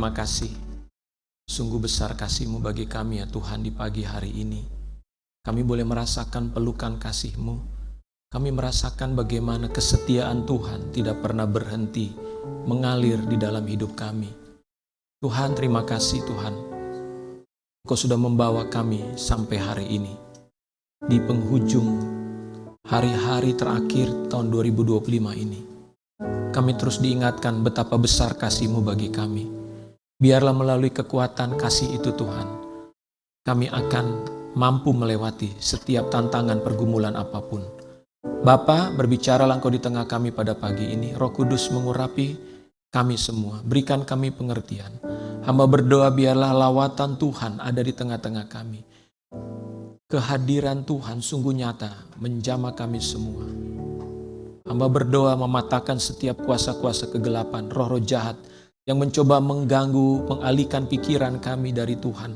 terima kasih. Sungguh besar kasih-Mu bagi kami ya Tuhan di pagi hari ini. Kami boleh merasakan pelukan kasih-Mu. Kami merasakan bagaimana kesetiaan Tuhan tidak pernah berhenti mengalir di dalam hidup kami. Tuhan, terima kasih Tuhan. Engkau sudah membawa kami sampai hari ini. Di penghujung hari-hari terakhir tahun 2025 ini. Kami terus diingatkan betapa besar kasih-Mu bagi kami. Biarlah melalui kekuatan kasih itu Tuhan, kami akan mampu melewati setiap tantangan pergumulan apapun. Bapa, berbicaralah Engkau di tengah kami pada pagi ini. Roh Kudus mengurapi kami semua. Berikan kami pengertian. Hamba berdoa biarlah lawatan Tuhan ada di tengah-tengah kami. Kehadiran Tuhan sungguh nyata menjamah kami semua. Hamba berdoa mematahkan setiap kuasa-kuasa kegelapan, roh-roh jahat yang mencoba mengganggu, mengalihkan pikiran kami dari Tuhan,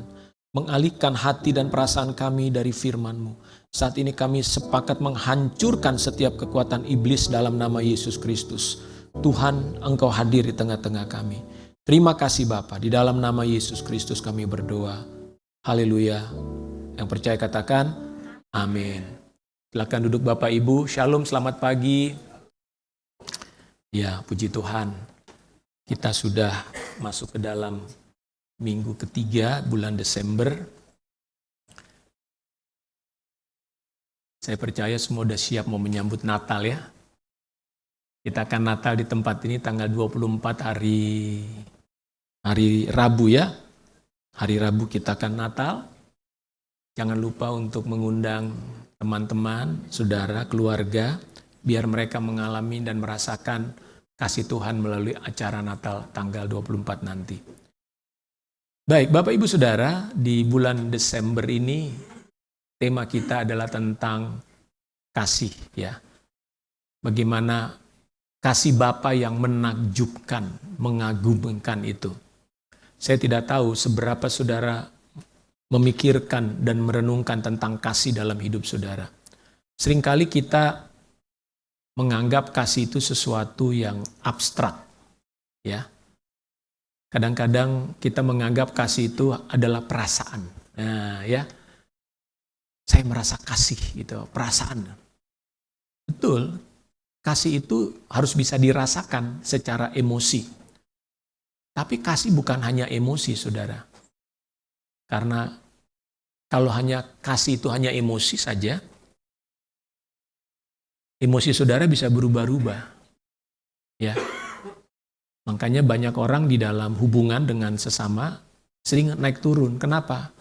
mengalihkan hati dan perasaan kami dari firman-Mu. Saat ini kami sepakat menghancurkan setiap kekuatan iblis dalam nama Yesus Kristus. Tuhan, Engkau hadir di tengah-tengah kami. Terima kasih Bapa, di dalam nama Yesus Kristus kami berdoa. Haleluya. Yang percaya katakan, amin. Silakan duduk Bapak Ibu. Shalom, selamat pagi. Ya, puji Tuhan. Kita sudah masuk ke dalam minggu ketiga bulan Desember. Saya percaya semua sudah siap mau menyambut Natal ya. Kita akan Natal di tempat ini tanggal 24 hari Rabu ya. Hari Rabu kita akan Natal. Jangan lupa untuk mengundang teman-teman, saudara, keluarga, biar mereka mengalami dan merasakan kasih Tuhan melalui acara Natal tanggal 24 nanti. Baik, Bapak Ibu Saudara, di bulan Desember ini tema kita adalah tentang kasih ya. Bagaimana kasih Bapa yang menakjubkan, mengagumkan itu. Saya tidak tahu seberapa saudara memikirkan dan merenungkan tentang kasih dalam hidup saudara. Seringkali kita menganggap kasih itu sesuatu yang abstrak, ya. Kadang-kadang kita menganggap kasih itu adalah perasaan. Nah, ya. Saya merasa kasih gitu, perasaan. Betul. Kasih itu harus bisa dirasakan secara emosi. Tapi kasih bukan hanya emosi, saudara. Karena kalau hanya kasih itu hanya emosi saja, emosi saudara bisa berubah-ubah. Ya. Makanya banyak orang di dalam hubungan dengan sesama sering naik turun. Kenapa?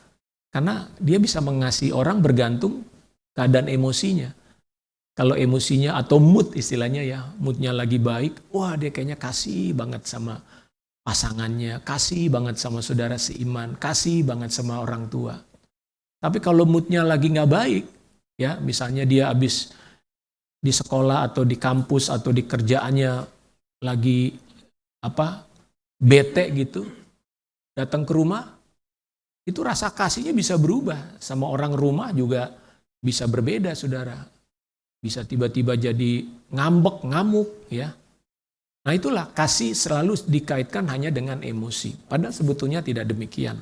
Karena dia bisa mengasihi orang bergantung keadaan emosinya. Kalau emosinya atau mood istilahnya ya, moodnya lagi baik, wah dia kayaknya kasih banget sama pasangannya, kasih banget sama saudara seiman, kasih banget sama orang tua. Tapi kalau moodnya lagi nggak baik, ya misalnya dia habis di sekolah atau di kampus atau di kerjaannya lagi bete gitu, datang ke rumah, itu rasa kasihnya bisa berubah. Sama orang rumah juga bisa berbeda, saudara. Bisa tiba-tiba jadi ngambek, ngamuk, ya. Nah itulah kasih selalu dikaitkan hanya dengan emosi. Padahal sebetulnya tidak demikian.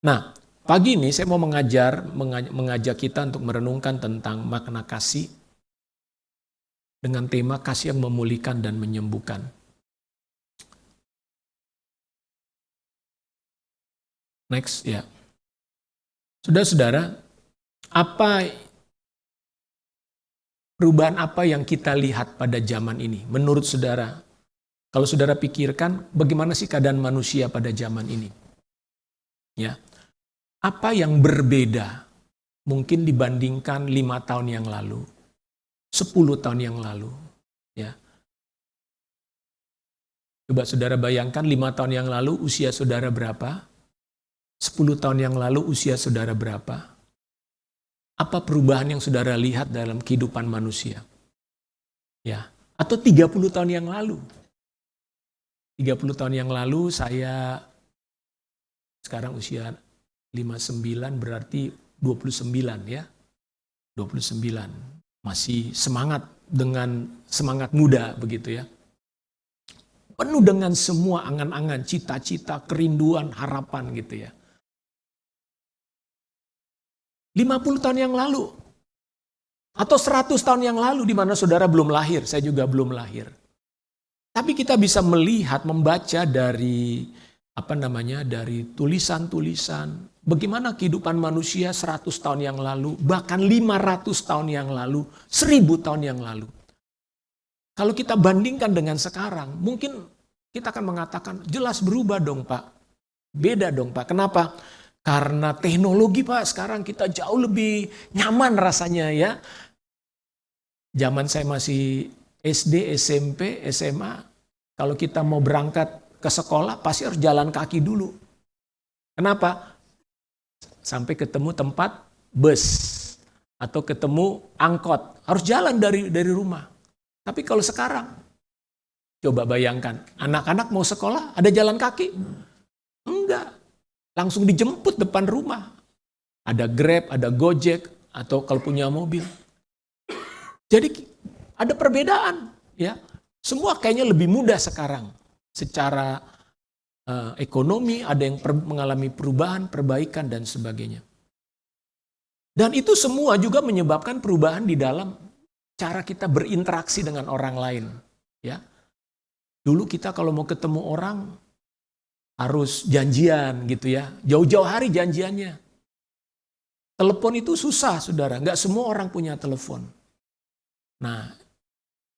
Nah pagi ini saya mau mengajak kita untuk merenungkan tentang makna kasih dengan tema kasih yang memulihkan dan menyembuhkan. Next ya. Saudara-saudara, perubahan apa yang kita lihat pada zaman ini menurut saudara? Kalau saudara pikirkan bagaimana sih keadaan manusia pada zaman ini? Ya. Apa yang berbeda mungkin dibandingkan 5 tahun yang lalu, 10 tahun yang lalu, ya. Coba saudara bayangkan 5 tahun yang lalu usia saudara berapa? 10 tahun yang lalu usia saudara berapa? Apa perubahan yang saudara lihat dalam kehidupan manusia? Ya, atau 30 tahun yang lalu? 30 tahun yang lalu saya sekarang usia 59 berarti 29 ya. 29. Masih semangat dengan semangat muda begitu ya. Penuh dengan semua angan-angan, cita-cita, kerinduan, harapan gitu ya. 50 tahun yang lalu, atau 100 tahun yang lalu di mana saudara belum lahir, saya juga belum lahir. Tapi kita bisa melihat, membaca dari dari tulisan-tulisan bagaimana kehidupan manusia 100 tahun yang lalu, bahkan 500 tahun yang lalu, 1000 tahun yang lalu. Kalau kita bandingkan dengan sekarang, mungkin kita akan mengatakan jelas berubah dong Pak. Beda dong Pak. Kenapa? Karena teknologi Pak, sekarang kita jauh lebih nyaman rasanya ya. Zaman saya masih SD, SMP, SMA, kalau kita mau berangkat ke sekolah pasti harus jalan kaki dulu. Kenapa? Sampai ketemu tempat bus atau ketemu angkot, harus jalan dari rumah. Tapi kalau sekarang, coba bayangkan, anak-anak mau sekolah ada jalan kaki? Enggak. Langsung dijemput depan rumah. Ada Grab, ada Gojek, atau kalau punya mobil. Jadi ada perbedaan, ya. Semua kayaknya lebih mudah sekarang. Secara ekonomi ada yang mengalami perubahan, perbaikan dan sebagainya. Dan itu semua juga menyebabkan perubahan di dalam cara kita berinteraksi dengan orang lain, ya. Dulu kita kalau mau ketemu orang harus janjian gitu ya, jauh-jauh hari janjiannya. Telepon itu susah saudara, nggak semua orang punya telepon. Nah,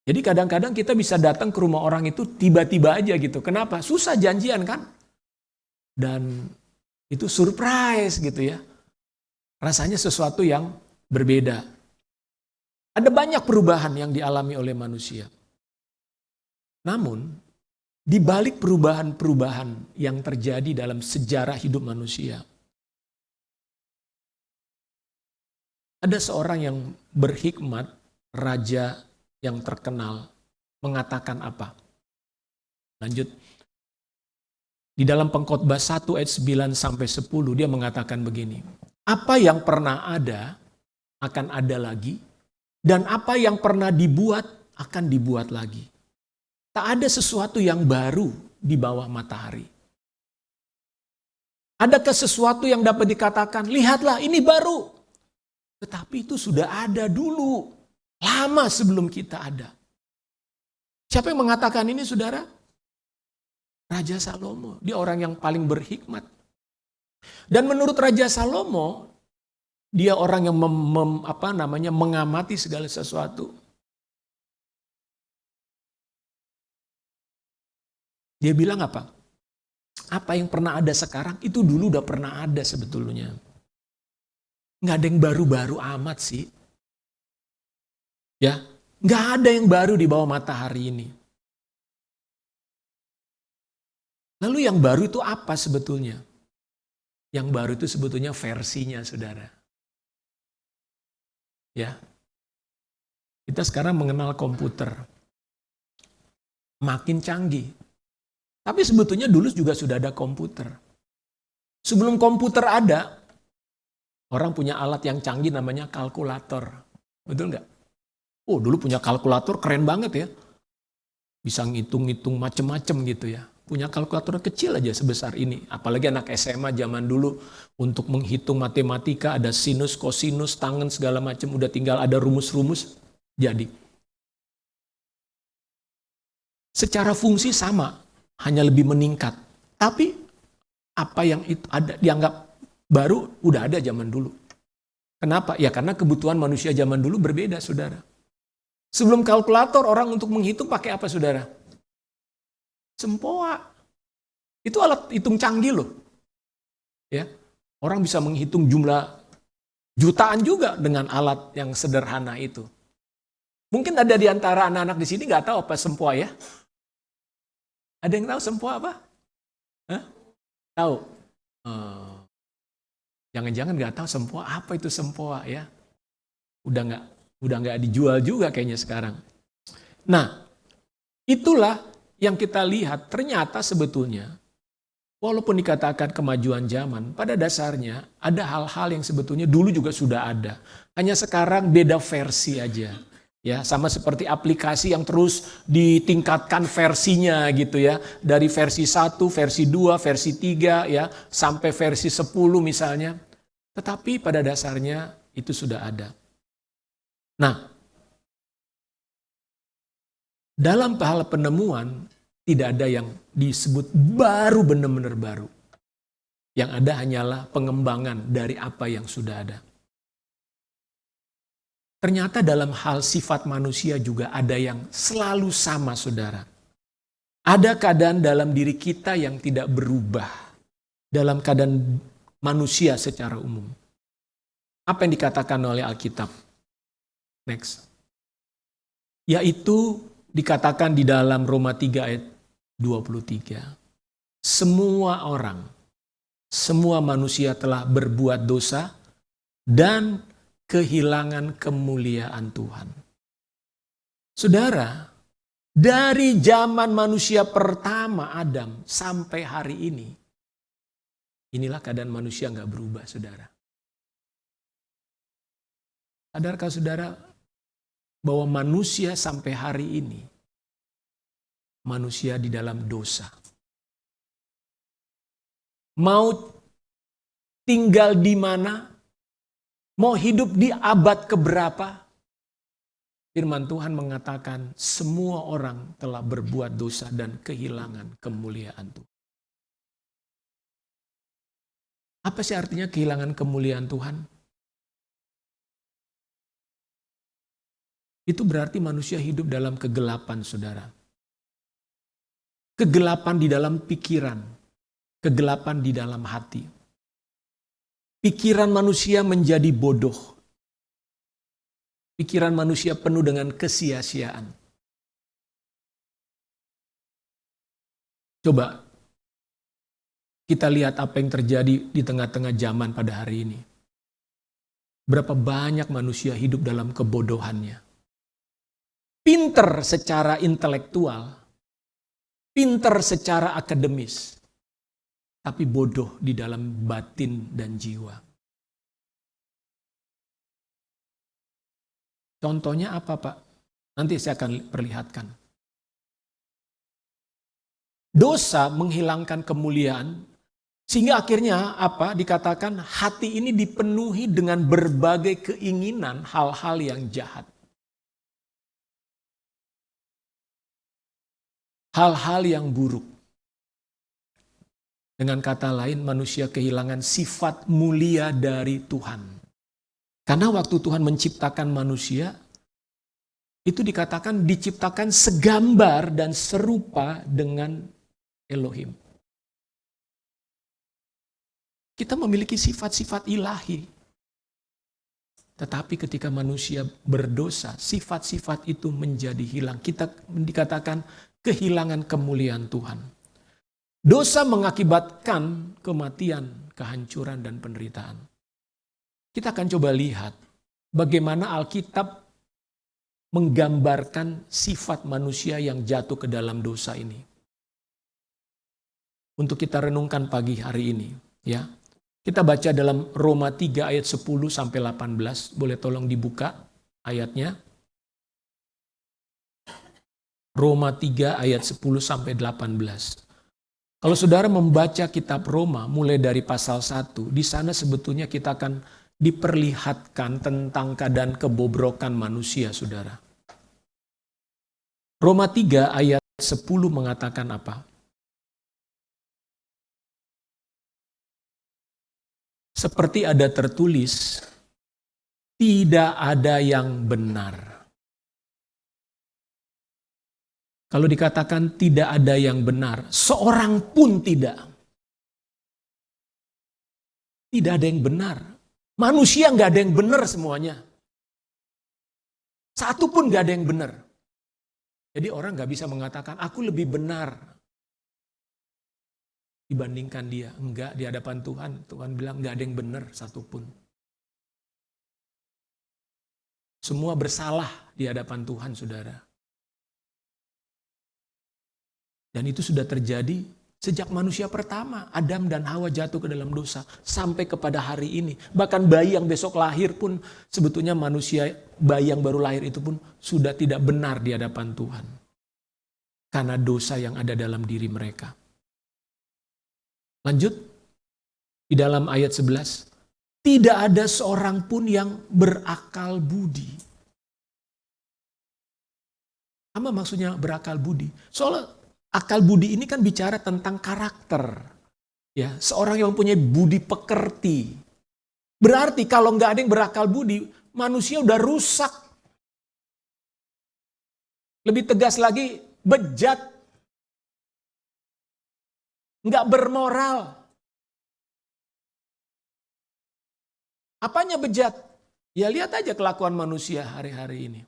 jadi kadang-kadang kita bisa datang ke rumah orang itu tiba-tiba aja gitu. Kenapa? Susah janjian kan? Dan itu surprise gitu ya. Rasanya sesuatu yang berbeda. Ada banyak perubahan yang dialami oleh manusia. Namun, di balik perubahan-perubahan yang terjadi dalam sejarah hidup manusia, ada seorang yang berhikmat, raja yang terkenal, mengatakan apa? Lanjut. Di dalam Pengkhotbah 1 ayat 9 sampai 10 dia mengatakan begini. Apa yang pernah ada akan ada lagi, dan apa yang pernah dibuat akan dibuat lagi. Tak ada sesuatu yang baru di bawah matahari. Adakah sesuatu yang dapat dikatakan, lihatlah ini baru. Tetapi itu sudah ada dulu, lama sebelum kita ada. Siapa yang mengatakan ini saudara? Raja Salomo, dia orang yang paling berhikmat. Dan menurut Raja Salomo, dia orang yang mengamati segala sesuatu. Dia bilang apa? Apa yang pernah ada sekarang, itu dulu udah pernah ada sebetulnya. Nggak ada yang baru-baru amat sih. Ya, nggak ada yang baru di bawah matahari ini. Lalu yang baru itu apa sebetulnya? Yang baru itu sebetulnya versinya, saudara. Ya, kita sekarang mengenal komputer. Makin canggih. Tapi sebetulnya dulu juga sudah ada komputer. Sebelum komputer ada, orang punya alat yang canggih namanya kalkulator. Betul nggak? Oh, dulu punya kalkulator keren banget ya. Bisa ngitung-ngitung macem-macem gitu ya. Punya kalkulator kecil aja sebesar ini. Apalagi anak SMA zaman dulu untuk menghitung matematika ada sinus, kosinus, tangen segala macam. Udah tinggal ada rumus-rumus. Jadi. Secara fungsi sama. Hanya lebih meningkat. Tapi apa yang itu ada dianggap baru udah ada zaman dulu. Kenapa? Ya karena kebutuhan manusia zaman dulu berbeda, saudara. Sebelum kalkulator orang untuk menghitung pakai apa, saudara? Sempoa. Itu alat hitung canggih loh. Ya. Orang bisa menghitung jumlah jutaan juga dengan alat yang sederhana itu. Mungkin ada di antara anak-anak di sini nggak tahu apa sempoa ya. Ada yang tahu sempoa apa? Hah? Tahu? Jangan-jangan nggak tahu sempoa apa itu sempoa ya? Udah nggak dijual juga kayaknya sekarang. Nah, itulah yang kita lihat. Ternyata sebetulnya, walaupun dikatakan kemajuan zaman, pada dasarnya ada hal-hal yang sebetulnya dulu juga sudah ada. Hanya sekarang beda versi aja. Ya, sama seperti aplikasi yang terus ditingkatkan versinya gitu ya. Dari versi 1, versi 2, versi 3 ya, sampai versi 10 misalnya. Tetapi pada dasarnya itu sudah ada. Nah, dalam hal penemuan tidak ada yang disebut baru, benar-benar baru. Yang ada hanyalah pengembangan dari apa yang sudah ada. Ternyata dalam hal sifat manusia juga ada yang selalu sama, saudara. Ada keadaan dalam diri kita yang tidak berubah. Dalam keadaan manusia secara umum. Apa yang dikatakan oleh Alkitab? Next. Yaitu dikatakan di dalam Roma 3 ayat 23. Semua orang, semua manusia telah berbuat dosa dan kehilangan kemuliaan Tuhan. Saudara, dari zaman manusia pertama Adam sampai hari ini, inilah keadaan manusia nggak berubah, saudara. Sadarkah saudara bahwa manusia sampai hari ini, manusia di dalam dosa. Mau tinggal di mana, mau hidup di abad keberapa, firman Tuhan mengatakan semua orang telah berbuat dosa dan kehilangan kemuliaan Tuhan. Apa sih artinya kehilangan kemuliaan Tuhan? Itu berarti manusia hidup dalam kegelapan, saudara. Kegelapan di dalam pikiran, kegelapan di dalam hati. Pikiran manusia menjadi bodoh. Pikiran manusia penuh dengan kesia-siaan. Coba kita lihat apa yang terjadi di tengah-tengah zaman pada hari ini. Berapa banyak manusia hidup dalam kebodohannya. Pinter secara intelektual, pinter secara akademis, tapi bodoh di dalam batin dan jiwa. Contohnya apa, Pak? Nanti saya akan perlihatkan. Dosa menghilangkan kemuliaan, sehingga akhirnya apa? Dikatakan hati ini dipenuhi dengan berbagai keinginan hal-hal yang jahat. Hal-hal yang buruk. Dengan kata lain, manusia kehilangan sifat mulia dari Tuhan. Karena waktu Tuhan menciptakan manusia, itu dikatakan diciptakan segambar dan serupa dengan Elohim. Kita memiliki sifat-sifat ilahi. Tetapi ketika manusia berdosa, sifat-sifat itu menjadi hilang. Kita dikatakan kehilangan kemuliaan Tuhan. Dosa mengakibatkan kematian, kehancuran, dan penderitaan. Kita akan coba lihat bagaimana Alkitab menggambarkan sifat manusia yang jatuh ke dalam dosa ini. Untuk kita renungkan pagi hari ini, ya. Kita baca dalam Roma 3 ayat 10 sampai 18, boleh tolong dibuka ayatnya. Roma 3 ayat 10 sampai 18. Kalau saudara membaca kitab Roma mulai dari pasal 1, di sana sebetulnya kita akan diperlihatkan tentang keadaan kebobrokan manusia, saudara. Roma 3 ayat 10 mengatakan apa? Seperti ada tertulis, tidak ada yang benar. Kalau dikatakan tidak ada yang benar, seorang pun tidak. Tidak ada yang benar. Manusia nggak ada yang benar semuanya. Satu pun nggak ada yang benar. Jadi orang nggak bisa mengatakan, aku lebih benar dibandingkan dia. Enggak, di hadapan Tuhan. Tuhan bilang nggak ada yang benar satupun. Semua bersalah di hadapan Tuhan, saudara. Dan itu sudah terjadi Sejak manusia pertama, Adam dan Hawa jatuh ke dalam dosa, sampai kepada hari ini. Bahkan bayi yang besok lahir pun, sebetulnya manusia, bayi yang baru lahir itu pun sudah tidak benar di hadapan Tuhan. Karena dosa yang ada dalam diri mereka. Lanjut, di dalam ayat 11. Tidak ada seorang pun yang berakal budi. Apa maksudnya berakal budi? Soalnya akal budi ini kan bicara tentang karakter. Ya, seorang yang mempunyai budi pekerti. Berarti kalau nggak ada yang berakal budi, manusia udah rusak. Lebih tegas lagi, bejat. Nggak bermoral. Apanya bejat? Ya lihat aja kelakuan manusia hari-hari ini.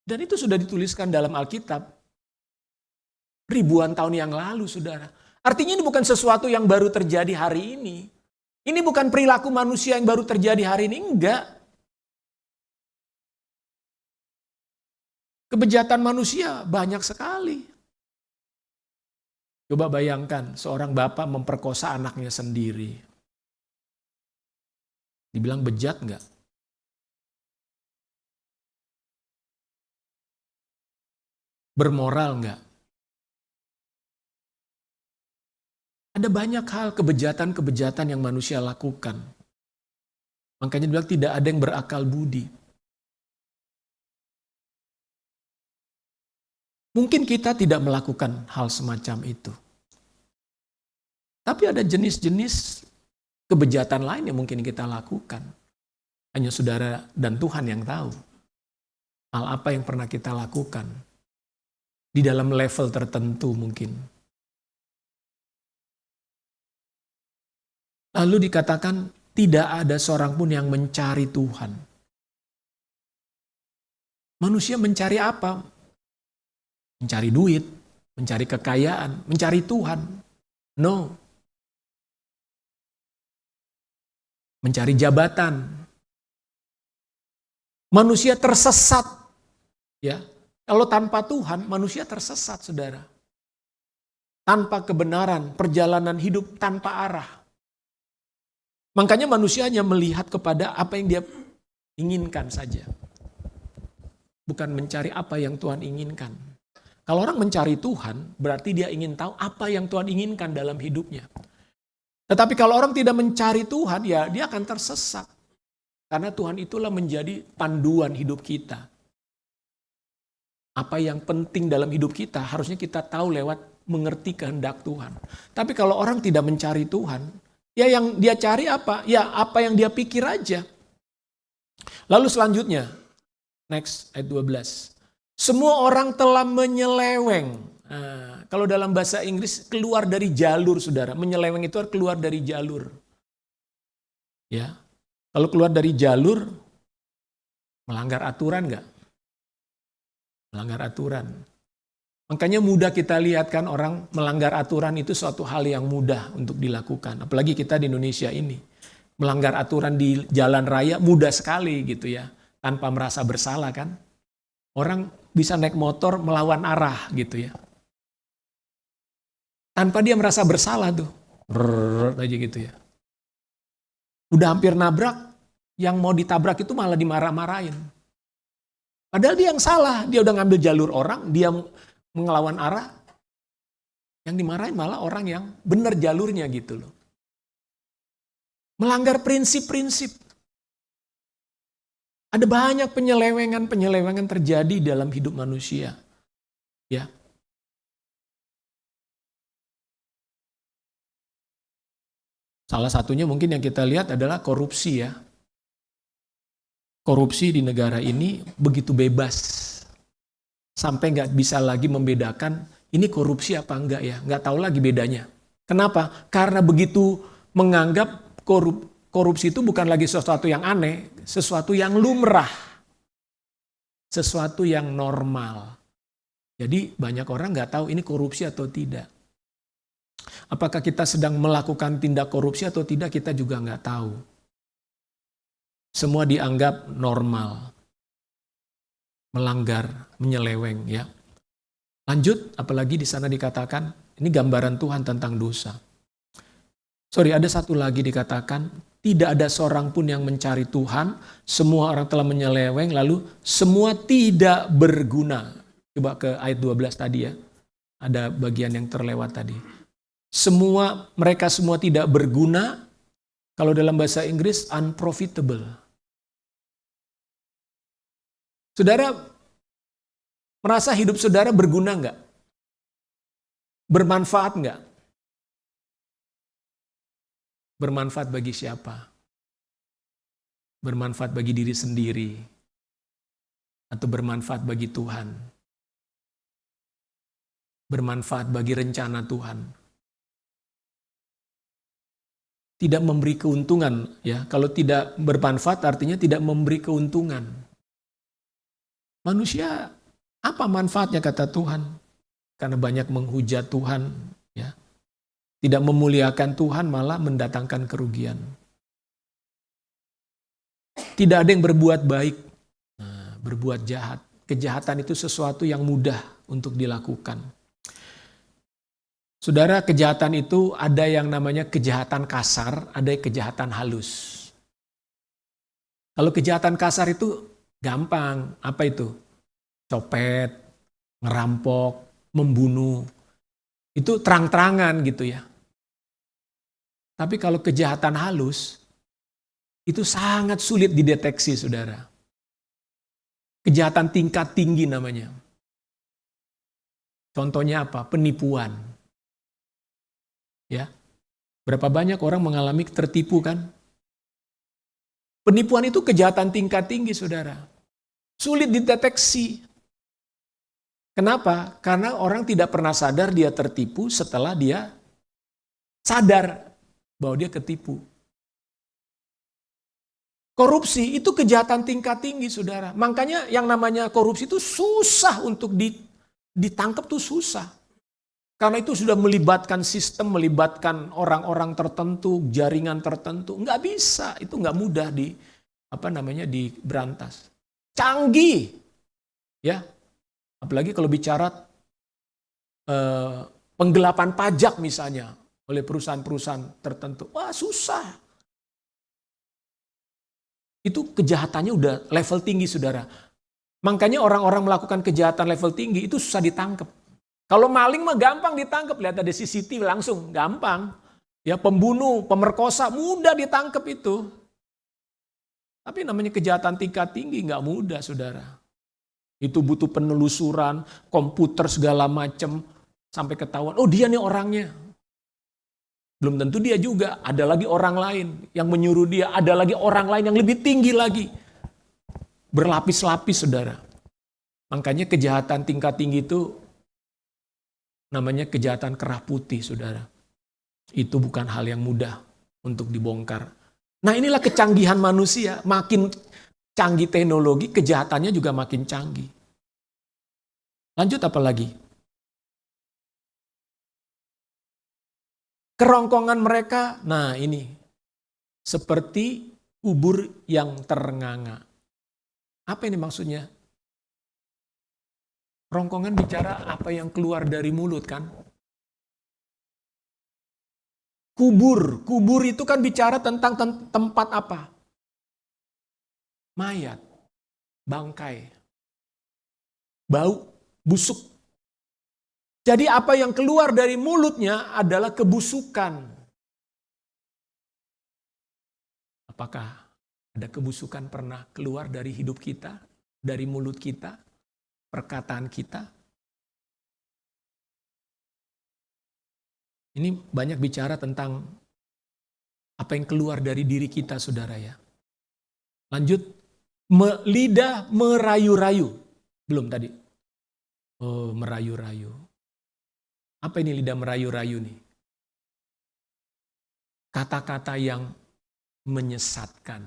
Dan itu sudah dituliskan dalam Alkitab ribuan tahun yang lalu, saudara. Artinya ini bukan sesuatu yang baru terjadi hari ini. Ini bukan perilaku manusia yang baru terjadi hari ini, enggak. Kebejatan manusia banyak sekali. Coba bayangkan seorang bapak memperkosa anaknya sendiri. Dibilang bejat enggak? Bermoral enggak? Ada banyak hal kebejatan-kebejatan yang manusia lakukan. Makanya dibilang tidak ada yang berakal budi. Mungkin kita tidak melakukan hal semacam itu. Tapi ada jenis-jenis kebejatan lain yang mungkin kita lakukan. Hanya saudara dan Tuhan yang tahu. Hal apa yang pernah kita lakukan. Di dalam level tertentu mungkin. Lalu dikatakan tidak ada seorang pun yang mencari Tuhan. Manusia mencari apa? Mencari duit, mencari kekayaan, mencari Tuhan. No. Mencari jabatan. Manusia tersesat. Ya. Kalau tanpa Tuhan, manusia tersesat, saudara. Tanpa kebenaran, perjalanan hidup tanpa arah. Makanya manusia hanya melihat kepada apa yang dia inginkan saja. Bukan mencari apa yang Tuhan inginkan. Kalau orang mencari Tuhan, berarti dia ingin tahu apa yang Tuhan inginkan dalam hidupnya. Tetapi kalau orang tidak mencari Tuhan, ya dia akan tersesat. Karena Tuhan itulah menjadi panduan hidup kita. Apa yang penting dalam hidup kita, harusnya kita tahu lewat mengerti kehendak Tuhan. Tapi kalau orang tidak mencari Tuhan, ya yang dia cari apa? Ya apa yang dia pikir aja. Lalu selanjutnya, next ayat 12. Semua orang telah menyeleweng. Nah, kalau dalam bahasa Inggris keluar dari jalur, saudara. Menyeleweng itu keluar dari jalur. Ya, kalau keluar dari jalur, melanggar aturan nggak? Melanggar aturan. Makanya mudah kita lihat kan orang melanggar aturan itu suatu hal yang mudah untuk dilakukan. Apalagi kita di Indonesia ini. Melanggar aturan di jalan raya mudah sekali gitu ya. Tanpa merasa bersalah kan. Orang bisa naik motor melawan arah gitu ya. Tanpa dia merasa bersalah tuh. Aja gitu ya. Udah hampir nabrak, yang mau ditabrak itu malah dimarah-marahin. Padahal dia yang salah, dia udah ngambil jalur orang, dia mengelawan arah. Yang dimarahin malah orang yang benar jalurnya gitu loh. Melanggar prinsip-prinsip. Ada banyak penyelewengan terjadi dalam hidup manusia. Ya. Salah satunya mungkin yang kita lihat adalah korupsi ya. Korupsi di negara ini begitu bebas. Sampai nggak bisa lagi membedakan ini korupsi apa enggak ya. Nggak tahu lagi bedanya. Kenapa? Karena begitu menganggap korupsi itu bukan lagi sesuatu yang aneh, sesuatu yang lumrah, sesuatu yang normal. Jadi banyak orang nggak tahu ini korupsi atau tidak. Apakah kita sedang melakukan tindak korupsi atau tidak, kita juga nggak tahu. Semua dianggap normal, melanggar, menyeleweng ya. Lanjut, apalagi di sana dikatakan, ini gambaran Tuhan tentang dosa. Ada satu lagi dikatakan, tidak ada seorang pun yang mencari Tuhan, semua orang telah menyeleweng, lalu semua tidak berguna. Coba ke ayat 12 tadi ya, ada bagian yang terlewat tadi. Mereka semua tidak berguna, kalau dalam bahasa Inggris unprofitable. Saudara, merasa hidup saudara berguna enggak? Bermanfaat enggak? Bermanfaat bagi siapa? Bermanfaat bagi diri sendiri? Atau bermanfaat bagi Tuhan? Bermanfaat bagi rencana Tuhan? Tidak memberi keuntungan, ya. Kalau tidak bermanfaat artinya tidak memberi keuntungan. Manusia, apa manfaatnya kata Tuhan? Karena banyak menghujat Tuhan, ya. Tidak memuliakan Tuhan, malah mendatangkan kerugian. Tidak ada yang berbuat baik, berbuat jahat. Kejahatan itu sesuatu yang mudah untuk dilakukan. Saudara, kejahatan itu ada yang namanya kejahatan kasar, ada yang kejahatan halus. Kalau kejahatan kasar itu gampang, apa itu? Copet, ngerampok, membunuh. Itu terang-terangan gitu ya. Tapi kalau kejahatan halus, itu sangat sulit dideteksi, saudara. Kejahatan tingkat tinggi namanya. Contohnya apa? Penipuan. Ya, berapa banyak orang mengalami tertipu kan? Penipuan itu kejahatan tingkat tinggi, saudara. Sulit dideteksi. Kenapa? Karena orang tidak pernah sadar dia tertipu setelah dia sadar bahwa dia ketipu. Korupsi itu kejahatan tingkat tinggi, saudara. Makanya yang namanya korupsi itu susah untuk ditangkap tuh susah. Karena itu sudah melibatkan sistem, melibatkan orang-orang tertentu, jaringan tertentu. Nggak bisa, itu nggak mudah diberantas. Canggih, ya. Apalagi kalau bicara penggelapan pajak misalnya oleh perusahaan-perusahaan tertentu. Wah, susah. Itu kejahatannya udah level tinggi, saudara. Makanya orang-orang melakukan kejahatan level tinggi itu susah ditangkap. Kalau maling mah gampang ditangkap, lihat ada CCTV langsung, gampang. Ya, pembunuh, pemerkosa, mudah ditangkap itu. Tapi namanya kejahatan tingkat tinggi nggak mudah, saudara. Itu butuh penelusuran, komputer segala macam sampai ketahuan. Oh, dia nih orangnya. Belum tentu dia juga, ada lagi orang lain yang menyuruh dia, ada lagi orang lain yang lebih tinggi lagi. Berlapis-lapis, saudara. Makanya kejahatan tingkat tinggi itu namanya kejahatan kerah putih, saudara. Itu bukan hal yang mudah untuk dibongkar. Nah, inilah kecanggihan manusia. Makin canggih teknologi, kejahatannya juga makin canggih. Lanjut apa lagi? Kerongkongan mereka, nah ini. Seperti kubur yang ternganga. Apa ini maksudnya? Rongkongan bicara apa yang keluar dari mulut kan? Kubur itu kan bicara tentang tempat apa? Mayat, bangkai, bau, busuk. Jadi apa yang keluar dari mulutnya adalah kebusukan. Apakah ada kebusukan pernah keluar dari hidup kita, dari mulut kita? Perkataan kita. Ini banyak bicara tentang apa yang keluar dari diri kita, saudara ya. Lanjut, lidah merayu-rayu. Belum tadi. Oh, merayu-rayu. Apa ini lidah merayu-rayu nih? Kata-kata yang menyesatkan.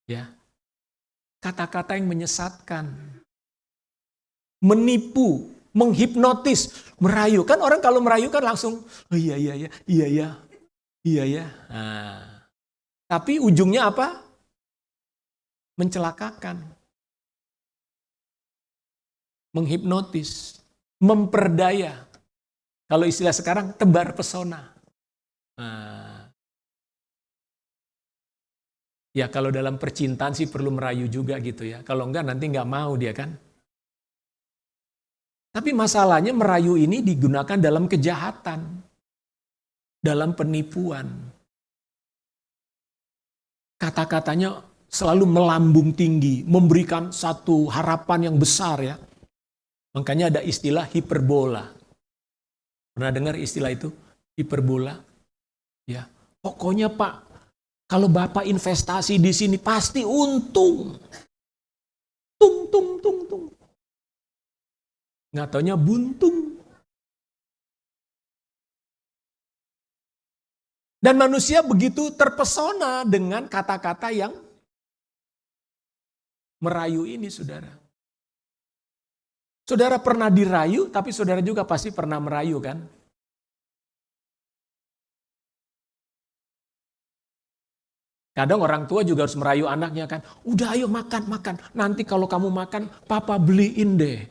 Ya. Kata-kata yang menyesatkan, menipu, menghipnotis, merayu. Kan orang kalau merayu kan langsung, oh iya ya. Nah, tapi ujungnya apa? Mencelakakan. menghipnotis, memperdaya. Kalau istilah sekarang, tebar pesona. Nah, ya kalau dalam percintaan sih perlu merayu juga gitu ya. Kalau enggak nanti enggak mau dia kan. Tapi masalahnya merayu ini digunakan dalam kejahatan. Dalam penipuan. Kata-katanya selalu melambung tinggi, memberikan satu harapan yang besar ya. Makanya ada istilah hiperbola. Pernah dengar istilah itu? Hiperbola. Ya. Pokoknya Pak, kalau Bapak investasi di sini pasti untung. Tung, tung, tung, tung. Nggak taunya buntung. Dan manusia begitu terpesona dengan kata-kata yang merayu ini, saudara. Saudara pernah dirayu, tapi saudara juga pasti pernah merayu kan? Kadang orang tua juga harus merayu anaknya kan. Udah ayo makan, makan. Nanti kalau kamu makan, papa beliin deh.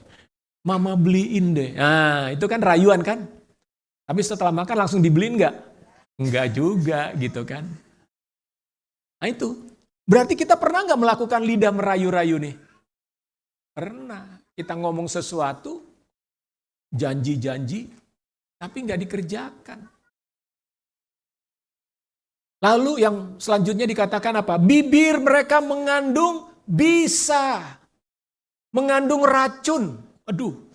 Mama beliin deh. Nah itu kan rayuan kan? Tapi setelah makan langsung dibeliin nggak? Enggak juga gitu kan. Nah itu. Berarti kita pernah nggak melakukan lidah merayu-rayu nih? Pernah. Kita ngomong sesuatu, janji-janji, tapi nggak dikerjakan. Lalu yang selanjutnya dikatakan apa? Bibir mereka mengandung bisa. Mengandung racun. Aduh.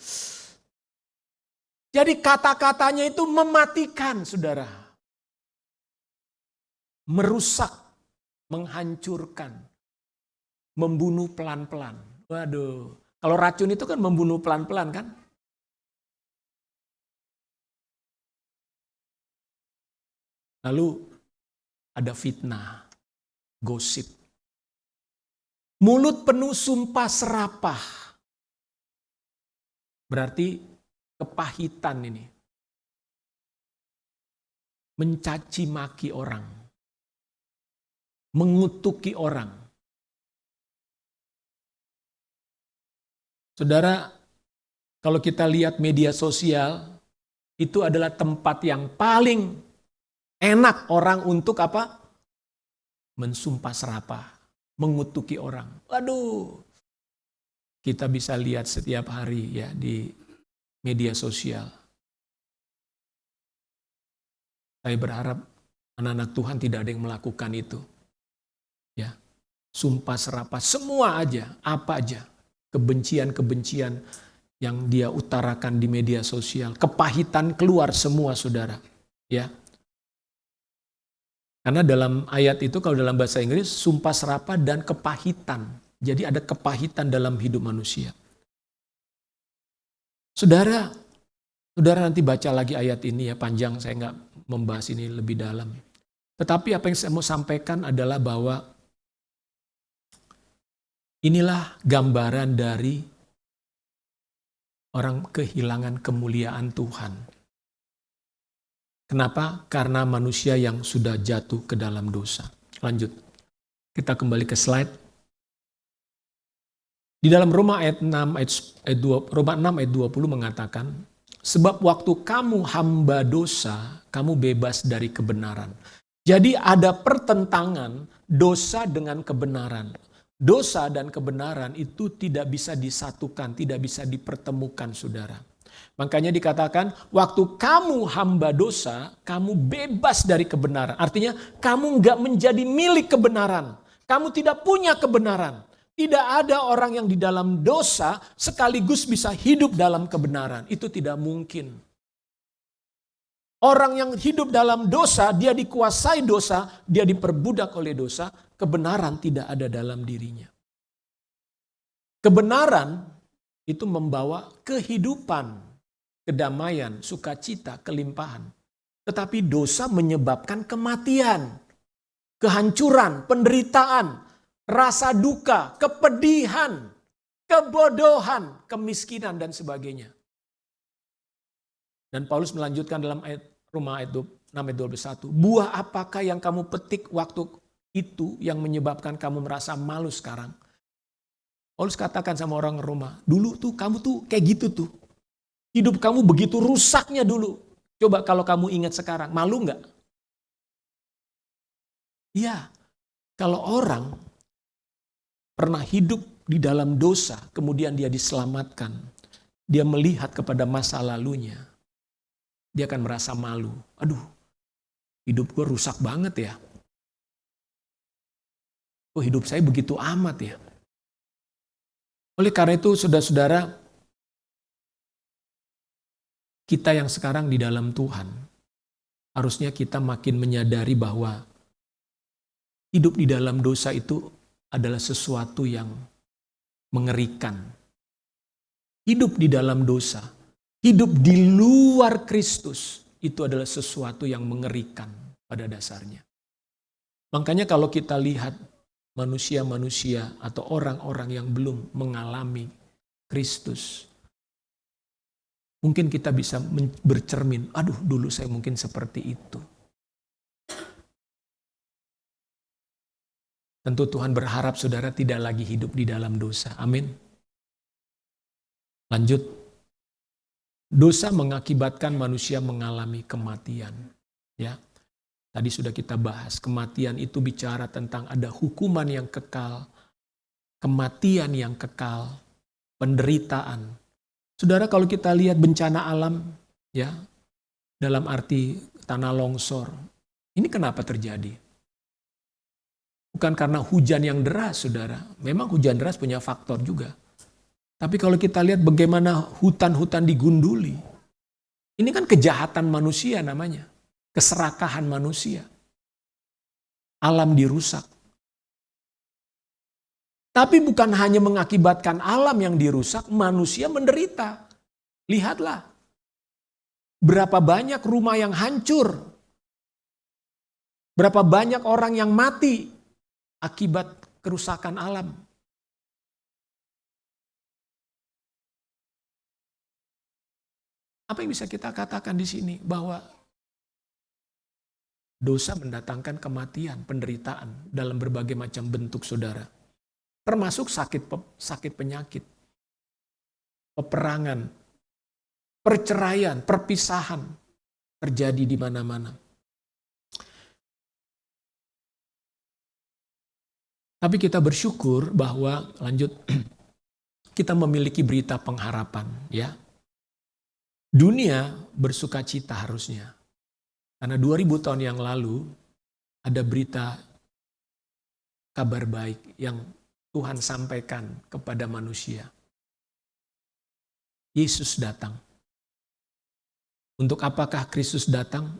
Jadi kata-katanya itu mematikan, saudara. Merusak, menghancurkan, membunuh pelan-pelan. Waduh, kalau racun itu kan membunuh pelan-pelan kan? Lalu ada fitnah, gosip. Mulut penuh sumpah serapah. Berarti kepahitan ini. Mencaci maki orang. Mengutuki orang. Saudara, kalau kita lihat media sosial, itu adalah tempat yang paling enak orang untuk apa? Mensumpah serapah, mengutuki orang. Waduh, kita bisa lihat setiap hari ya di media sosial. Saya berharap anak-anak Tuhan tidak ada yang melakukan itu. Ya, sumpah serapah, semua aja, apa aja. Kebencian-kebencian yang dia utarakan di media sosial. Kepahitan keluar semua, saudara. Ya. Karena dalam ayat itu, kalau dalam bahasa Inggris, sumpah serapah dan kepahitan. Jadi ada kepahitan dalam hidup manusia. Saudara nanti baca lagi ayat ini ya, panjang saya nggak membahas ini lebih dalam. Tetapi apa yang saya mau sampaikan adalah bahwa inilah gambaran dari orang kehilangan kemuliaan Tuhan. Kenapa? Karena manusia yang sudah jatuh ke dalam dosa. Lanjut. Kita kembali ke slide. Di dalam Roma 6 ayat 20 mengatakan, sebab waktu kamu hamba dosa, kamu bebas dari kebenaran. Jadi ada pertentangan dosa dengan kebenaran. Dosa dan kebenaran itu tidak bisa disatukan, tidak bisa dipertemukan, saudara. Makanya dikatakan, waktu kamu hamba dosa, kamu bebas dari kebenaran. Artinya, kamu nggak menjadi milik kebenaran. Kamu tidak punya kebenaran. Tidak ada orang yang di dalam dosa sekaligus bisa hidup dalam kebenaran. Itu tidak mungkin. Orang yang hidup dalam dosa, dia dikuasai dosa, dia diperbudak oleh dosa, kebenaran tidak ada dalam dirinya. Kebenaran itu membawa kehidupan, kedamaian, sukacita, kelimpahan. Tetapi dosa menyebabkan kematian, kehancuran, penderitaan, rasa duka, kepedihan, kebodohan, kemiskinan, dan sebagainya. Dan Paulus melanjutkan dalam Roma 6 ayat 21. Buah apakah yang kamu petik waktu itu yang menyebabkan kamu merasa malu sekarang? Paulus katakan sama orang Roma, dulu tuh kamu tuh kayak gitu tuh. Hidup kamu begitu rusaknya dulu. Coba kalau kamu ingat sekarang, malu nggak? Iya, kalau orang pernah hidup di dalam dosa, kemudian dia diselamatkan, dia melihat kepada masa lalunya, dia akan merasa malu. Aduh, hidup gue rusak banget ya. Oh, hidup saya begitu amat ya. Oleh karena itu, saudara-saudara, kita yang sekarang di dalam Tuhan, harusnya kita makin menyadari bahwa hidup di dalam dosa itu adalah sesuatu yang mengerikan. Hidup di dalam dosa, hidup di luar Kristus, itu adalah sesuatu yang mengerikan pada dasarnya. Makanya kalau kita lihat manusia-manusia atau orang-orang yang belum mengalami Kristus, mungkin kita bisa bercermin, aduh dulu saya mungkin seperti itu. Tentu Tuhan berharap saudara tidak lagi hidup di dalam dosa. Amin. Lanjut. Dosa mengakibatkan manusia mengalami kematian. Ya. Tadi sudah kita bahas, kematian itu bicara tentang ada hukuman yang kekal, kematian yang kekal, penderitaan. Saudara, kalau kita lihat bencana alam, ya, dalam arti tanah longsor, ini kenapa terjadi? Bukan karena hujan yang deras, saudara. Memang hujan deras punya faktor juga. Tapi kalau kita lihat bagaimana hutan-hutan digunduli, ini kan kejahatan manusia namanya. Keserakahan manusia. Alam dirusak. Tapi bukan hanya mengakibatkan alam yang dirusak, manusia menderita. Lihatlah. Berapa banyak rumah yang hancur. Berapa banyak orang yang mati akibat kerusakan alam. Apa yang bisa kita katakan di sini? Bahwa dosa mendatangkan kematian, penderitaan dalam berbagai macam bentuk, saudara. Termasuk sakit penyakit, peperangan, perceraian, perpisahan terjadi di mana-mana. Tapi kita bersyukur bahwa lanjut kita memiliki berita pengharapan, ya. Dunia bersuka cita harusnya. Karena 2000 tahun yang lalu ada berita kabar baik yang Tuhan sampaikan kepada manusia. Yesus datang. Untuk apakah Kristus datang?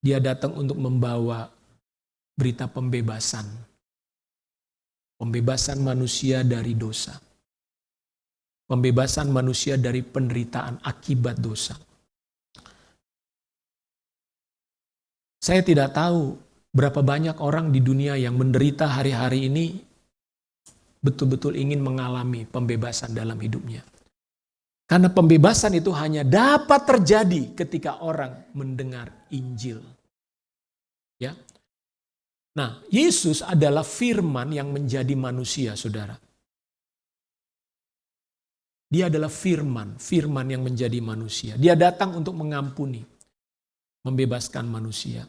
Dia datang untuk membawa berita pembebasan. Pembebasan manusia dari dosa. Pembebasan manusia dari penderitaan akibat dosa. Saya tidak tahu berapa banyak orang di dunia yang menderita hari-hari ini betul-betul ingin mengalami pembebasan dalam hidupnya. Karena pembebasan itu hanya dapat terjadi ketika orang mendengar Injil. Ya. Nah, Yesus adalah firman yang menjadi manusia, saudara. Dia adalah firman yang menjadi manusia. Dia datang untuk mengampuni, membebaskan manusia.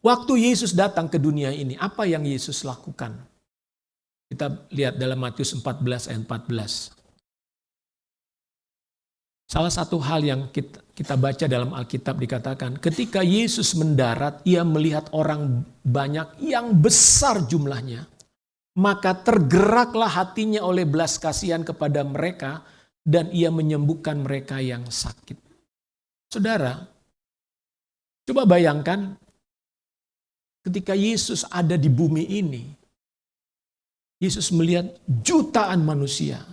Waktu Yesus datang ke dunia ini, apa yang Yesus lakukan? Kita lihat dalam Matius 14 ayat 14. Salah satu hal yang kita baca dalam Alkitab dikatakan, ketika Yesus mendarat, ia melihat orang banyak yang besar jumlahnya. Maka tergeraklah hatinya oleh belas kasihan kepada mereka dan ia menyembuhkan mereka yang sakit. Saudara, coba bayangkan ketika Yesus ada di bumi ini, Yesus melihat jutaan manusia.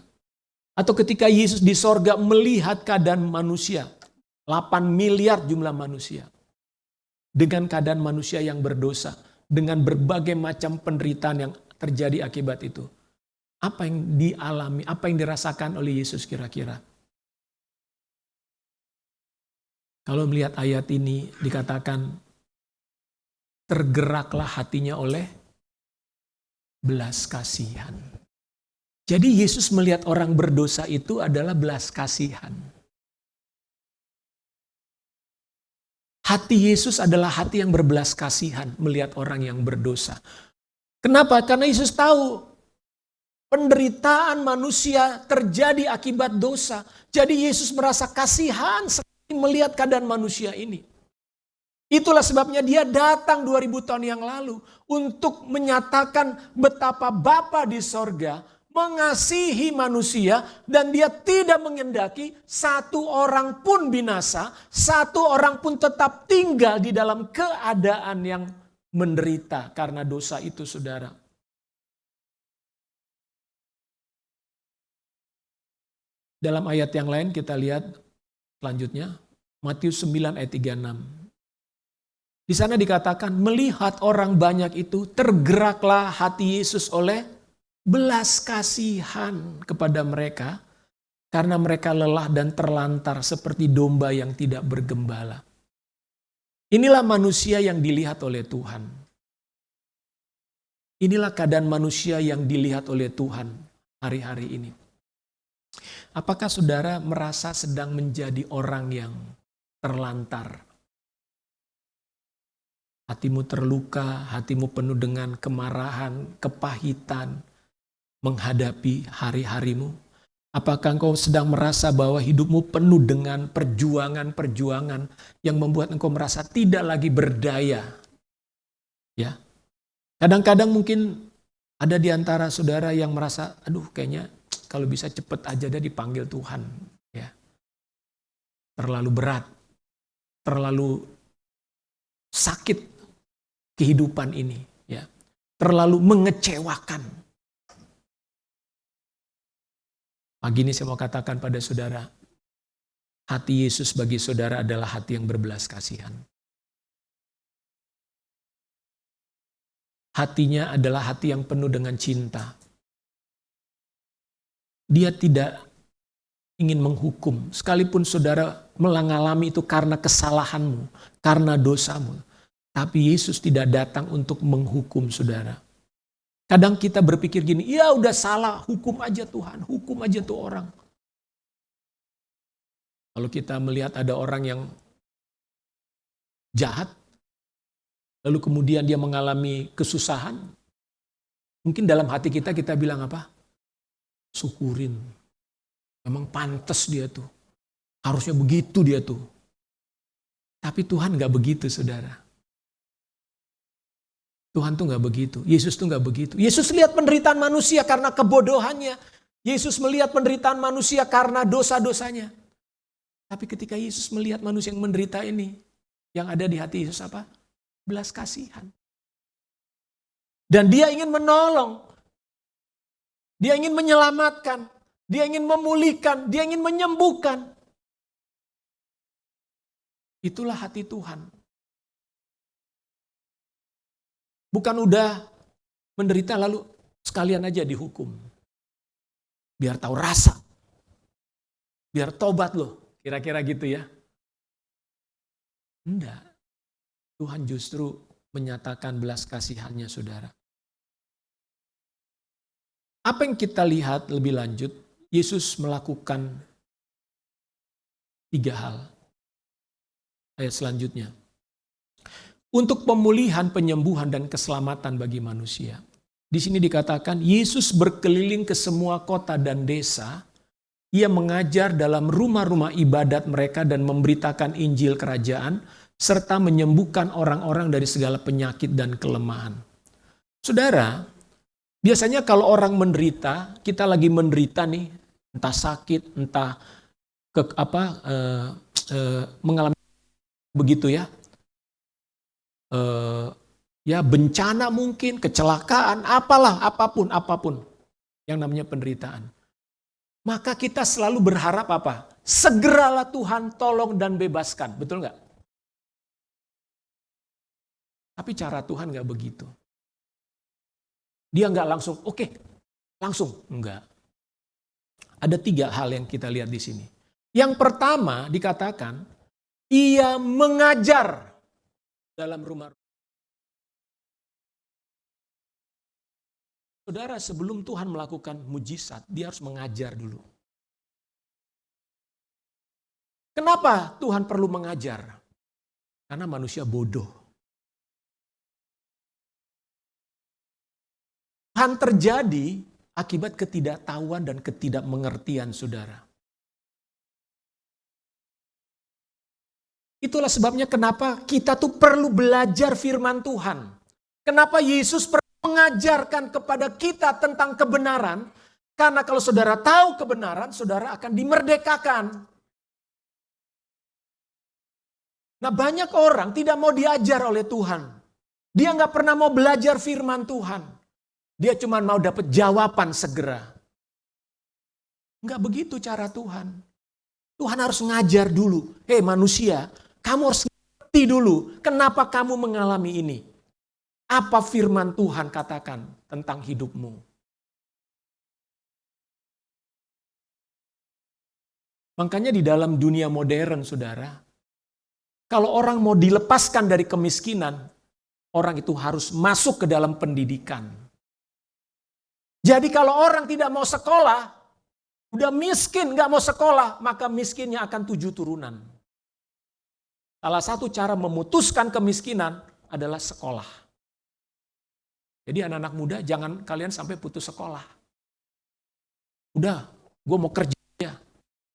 Atau ketika Yesus di sorga melihat keadaan manusia, 8 miliar jumlah manusia. Dengan keadaan manusia yang berdosa, dengan berbagai macam penderitaan yang terjadi akibat itu. Apa yang dialami, apa yang dirasakan oleh Yesus kira-kira? Kalau melihat ayat ini dikatakan, tergeraklah hatinya oleh belas kasihan. Jadi Yesus melihat orang berdosa itu adalah belas kasihan. Hati Yesus adalah hati yang berbelas kasihan melihat orang yang berdosa. Kenapa? Karena Yesus tahu penderitaan manusia terjadi akibat dosa. Jadi Yesus merasa kasihan sekali melihat keadaan manusia ini. Itulah sebabnya dia datang 2000 tahun yang lalu untuk menyatakan betapa Bapa di sorga mengasihi manusia dan dia tidak mengendaki satu orang pun binasa, satu orang pun tetap tinggal di dalam keadaan yang menderita karena dosa itu, saudara. Dalam ayat yang lain kita lihat selanjutnya, Matius 9 ayat 36. Di sana dikatakan, melihat orang banyak itu, tergeraklah hati Yesus oleh belas kasihan kepada mereka, karena mereka lelah dan terlantar seperti domba yang tidak bergembala. Inilah manusia yang dilihat oleh Tuhan. Inilah keadaan manusia yang dilihat oleh Tuhan hari-hari ini. Apakah saudara merasa sedang menjadi orang yang terlantar? Hatimu terluka, hatimu penuh dengan kemarahan, kepahitan, menghadapi hari-harimu? Apakah engkau sedang merasa bahwa hidupmu penuh dengan perjuangan-perjuangan yang membuat engkau merasa tidak lagi berdaya? Ya. Kadang-kadang mungkin ada di antara saudara yang merasa, aduh kayaknya kalau bisa cepet aja dia dipanggil Tuhan. Ya. Terlalu berat, terlalu sakit kehidupan ini, ya, terlalu mengecewakan. Pagi ini saya mau katakan pada saudara, hati Yesus bagi saudara adalah hati yang berbelas kasihan. Hatinya adalah hati yang penuh dengan cinta. Dia tidak ingin menghukum, sekalipun saudara mengalami itu karena kesalahanmu, karena dosamu. Tapi Yesus tidak datang untuk menghukum saudara. Kadang kita berpikir gini, ya udah salah, hukum aja Tuhan, hukum aja tuh orang. Kalau kita melihat ada orang yang jahat, lalu kemudian dia mengalami kesusahan, mungkin dalam hati kita bilang apa? Syukurin, memang pantas dia tuh, harusnya begitu dia tuh. Tapi Tuhan gak begitu, saudara. Tuhan tuh gak begitu. Yesus tuh gak begitu. Yesus lihat penderitaan manusia karena kebodohannya. Yesus melihat penderitaan manusia karena dosa-dosanya. Tapi ketika Yesus melihat manusia yang menderita ini, yang ada di hati Yesus apa? Belas kasihan. Dan dia ingin menolong. Dia ingin menyelamatkan. Dia ingin memulihkan. Dia ingin menyembuhkan. Itulah hati Tuhan. Bukan udah menderita lalu sekalian aja dihukum. Biar tahu rasa. Biar tobat loh. Kira-kira gitu ya. Enggak. Tuhan justru menyatakan belas kasihannya, saudara. Apa yang kita lihat lebih lanjut, Yesus melakukan 3 hal. Ayat selanjutnya. Untuk pemulihan, penyembuhan, dan keselamatan bagi manusia. Di sini dikatakan, Yesus berkeliling ke semua kota dan desa. Ia mengajar dalam rumah-rumah ibadat mereka dan memberitakan Injil kerajaan, serta menyembuhkan orang-orang dari segala penyakit dan kelemahan. Saudara, biasanya kalau orang menderita, kita lagi menderita nih, entah sakit, entah mengalami begitu ya. Ya bencana mungkin, kecelakaan, apapun yang namanya penderitaan. Maka kita selalu berharap apa? Segeralah Tuhan tolong dan bebaskan, betul nggak? Tapi cara Tuhan nggak begitu. Dia nggak langsung, oke, langsung, enggak. Ada 3 hal yang kita lihat di sini. Yang pertama dikatakan, ia mengajar dalam rumah. Saudara, sebelum Tuhan melakukan mujizat, dia harus mengajar dulu. Kenapa Tuhan perlu mengajar? Karena manusia bodoh. Tuhan terjadi akibat ketidaktahuan dan ketidakmengertian saudara. Itulah sebabnya kenapa kita tuh perlu belajar firman Tuhan. Kenapa Yesus perlu mengajarkan kepada kita tentang kebenaran? Karena kalau saudara tahu kebenaran, saudara akan dimerdekakan. Nah, banyak orang tidak mau diajar oleh Tuhan. Dia nggak pernah mau belajar firman Tuhan. Dia cuma mau dapat jawaban segera. Nggak begitu cara Tuhan. Tuhan harus ngajar dulu. Hei manusia, kamu harus ngerti dulu kenapa kamu mengalami ini. Apa firman Tuhan katakan tentang hidupmu. Makanya di dalam dunia modern, saudara, kalau orang mau dilepaskan dari kemiskinan, orang itu harus masuk ke dalam pendidikan. Jadi kalau orang tidak mau sekolah, udah miskin gak mau sekolah, maka miskinnya akan 7 turunan. Salah satu cara memutuskan kemiskinan adalah sekolah. Jadi anak-anak muda jangan kalian sampai putus sekolah. Udah, gue mau kerja ya.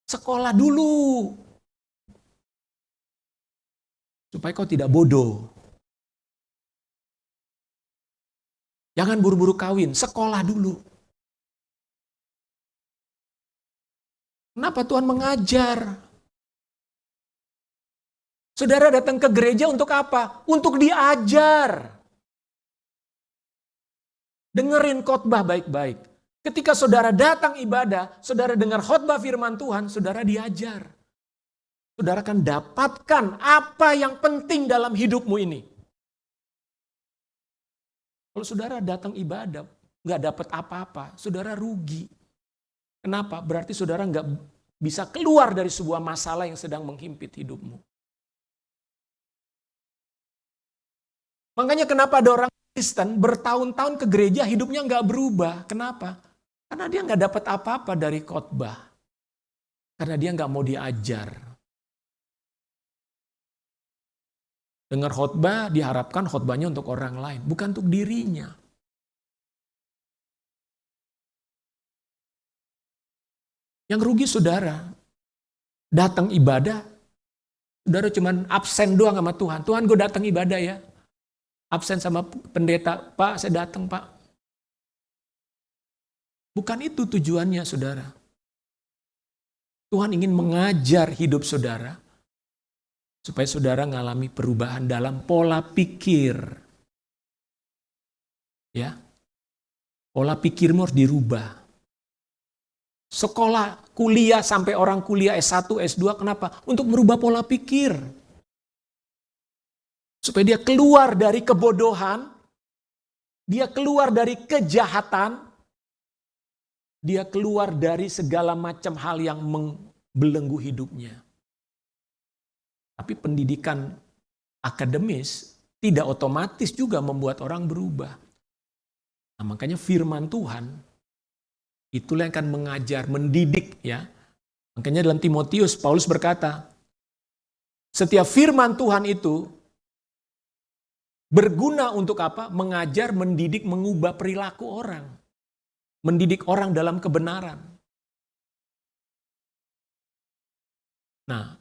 Sekolah dulu. Supaya kau tidak bodoh. Jangan buru-buru kawin, sekolah dulu. Kenapa Tuhan mengajar? Saudara datang ke gereja untuk apa? Untuk diajar. Dengerin khotbah baik-baik. Ketika saudara datang ibadah, saudara dengar khotbah firman Tuhan, saudara diajar. Saudara akan dapatkan apa yang penting dalam hidupmu ini. Kalau saudara datang ibadah, nggak dapat apa-apa, saudara rugi. Kenapa? Berarti saudara nggak bisa keluar dari sebuah masalah yang sedang menghimpit hidupmu. Makanya kenapa ada orang Kristen bertahun-tahun ke gereja hidupnya nggak berubah. Kenapa? Karena dia nggak dapat apa-apa dari khotbah. Karena dia nggak mau diajar. Dengar khotbah diharapkan khotbahnya untuk orang lain, bukan untuk dirinya. Yang rugi saudara, datang ibadah, saudara cuman absen doang sama Tuhan. Tuhan gue datang ibadah ya. Absen sama pendeta, Pak saya datang Pak. Bukan itu tujuannya saudara. Tuhan ingin mengajar hidup saudara. Supaya saudara mengalami perubahan dalam pola pikir. Ya. Pola pikirmu harus dirubah. Sekolah, kuliah sampai orang kuliah S1, S2 kenapa? Untuk merubah pola pikir. Supaya dia keluar dari kebodohan, dia keluar dari kejahatan, dia keluar dari segala macam hal yang membelenggu hidupnya. Tapi pendidikan akademis tidak otomatis juga membuat orang berubah. Nah, makanya firman Tuhan itulah yang akan mengajar, mendidik ya. Makanya dalam Timotius Paulus berkata, setiap firman Tuhan itu berguna untuk apa? Mengajar, mendidik, mengubah perilaku orang. Mendidik orang dalam kebenaran. Nah,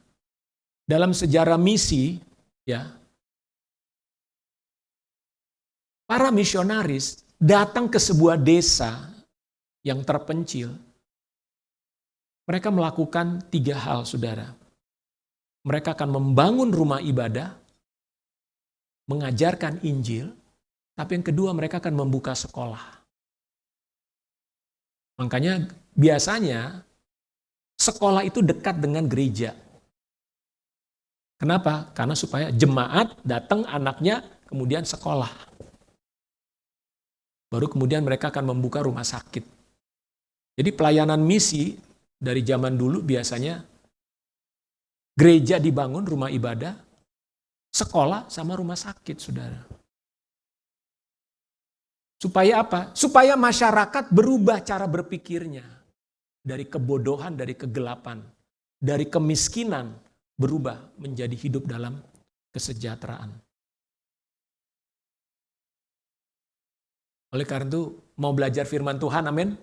dalam sejarah misi, ya, para misionaris datang ke sebuah desa yang terpencil. Mereka melakukan 3 hal, saudara. Mereka akan membangun rumah ibadah, mengajarkan Injil, tapi yang kedua mereka akan membuka sekolah. Makanya biasanya sekolah itu dekat dengan gereja. Kenapa? Karena supaya jemaat datang anaknya kemudian sekolah. Baru kemudian mereka akan membuka rumah sakit. Jadi pelayanan misi dari zaman dulu biasanya gereja dibangun, rumah ibadah, sekolah sama rumah sakit, saudara. Supaya apa? Supaya masyarakat berubah cara berpikirnya. Dari kebodohan, dari kegelapan, dari kemiskinan, berubah menjadi hidup dalam kesejahteraan. Oleh karena itu, mau belajar firman Tuhan, amin?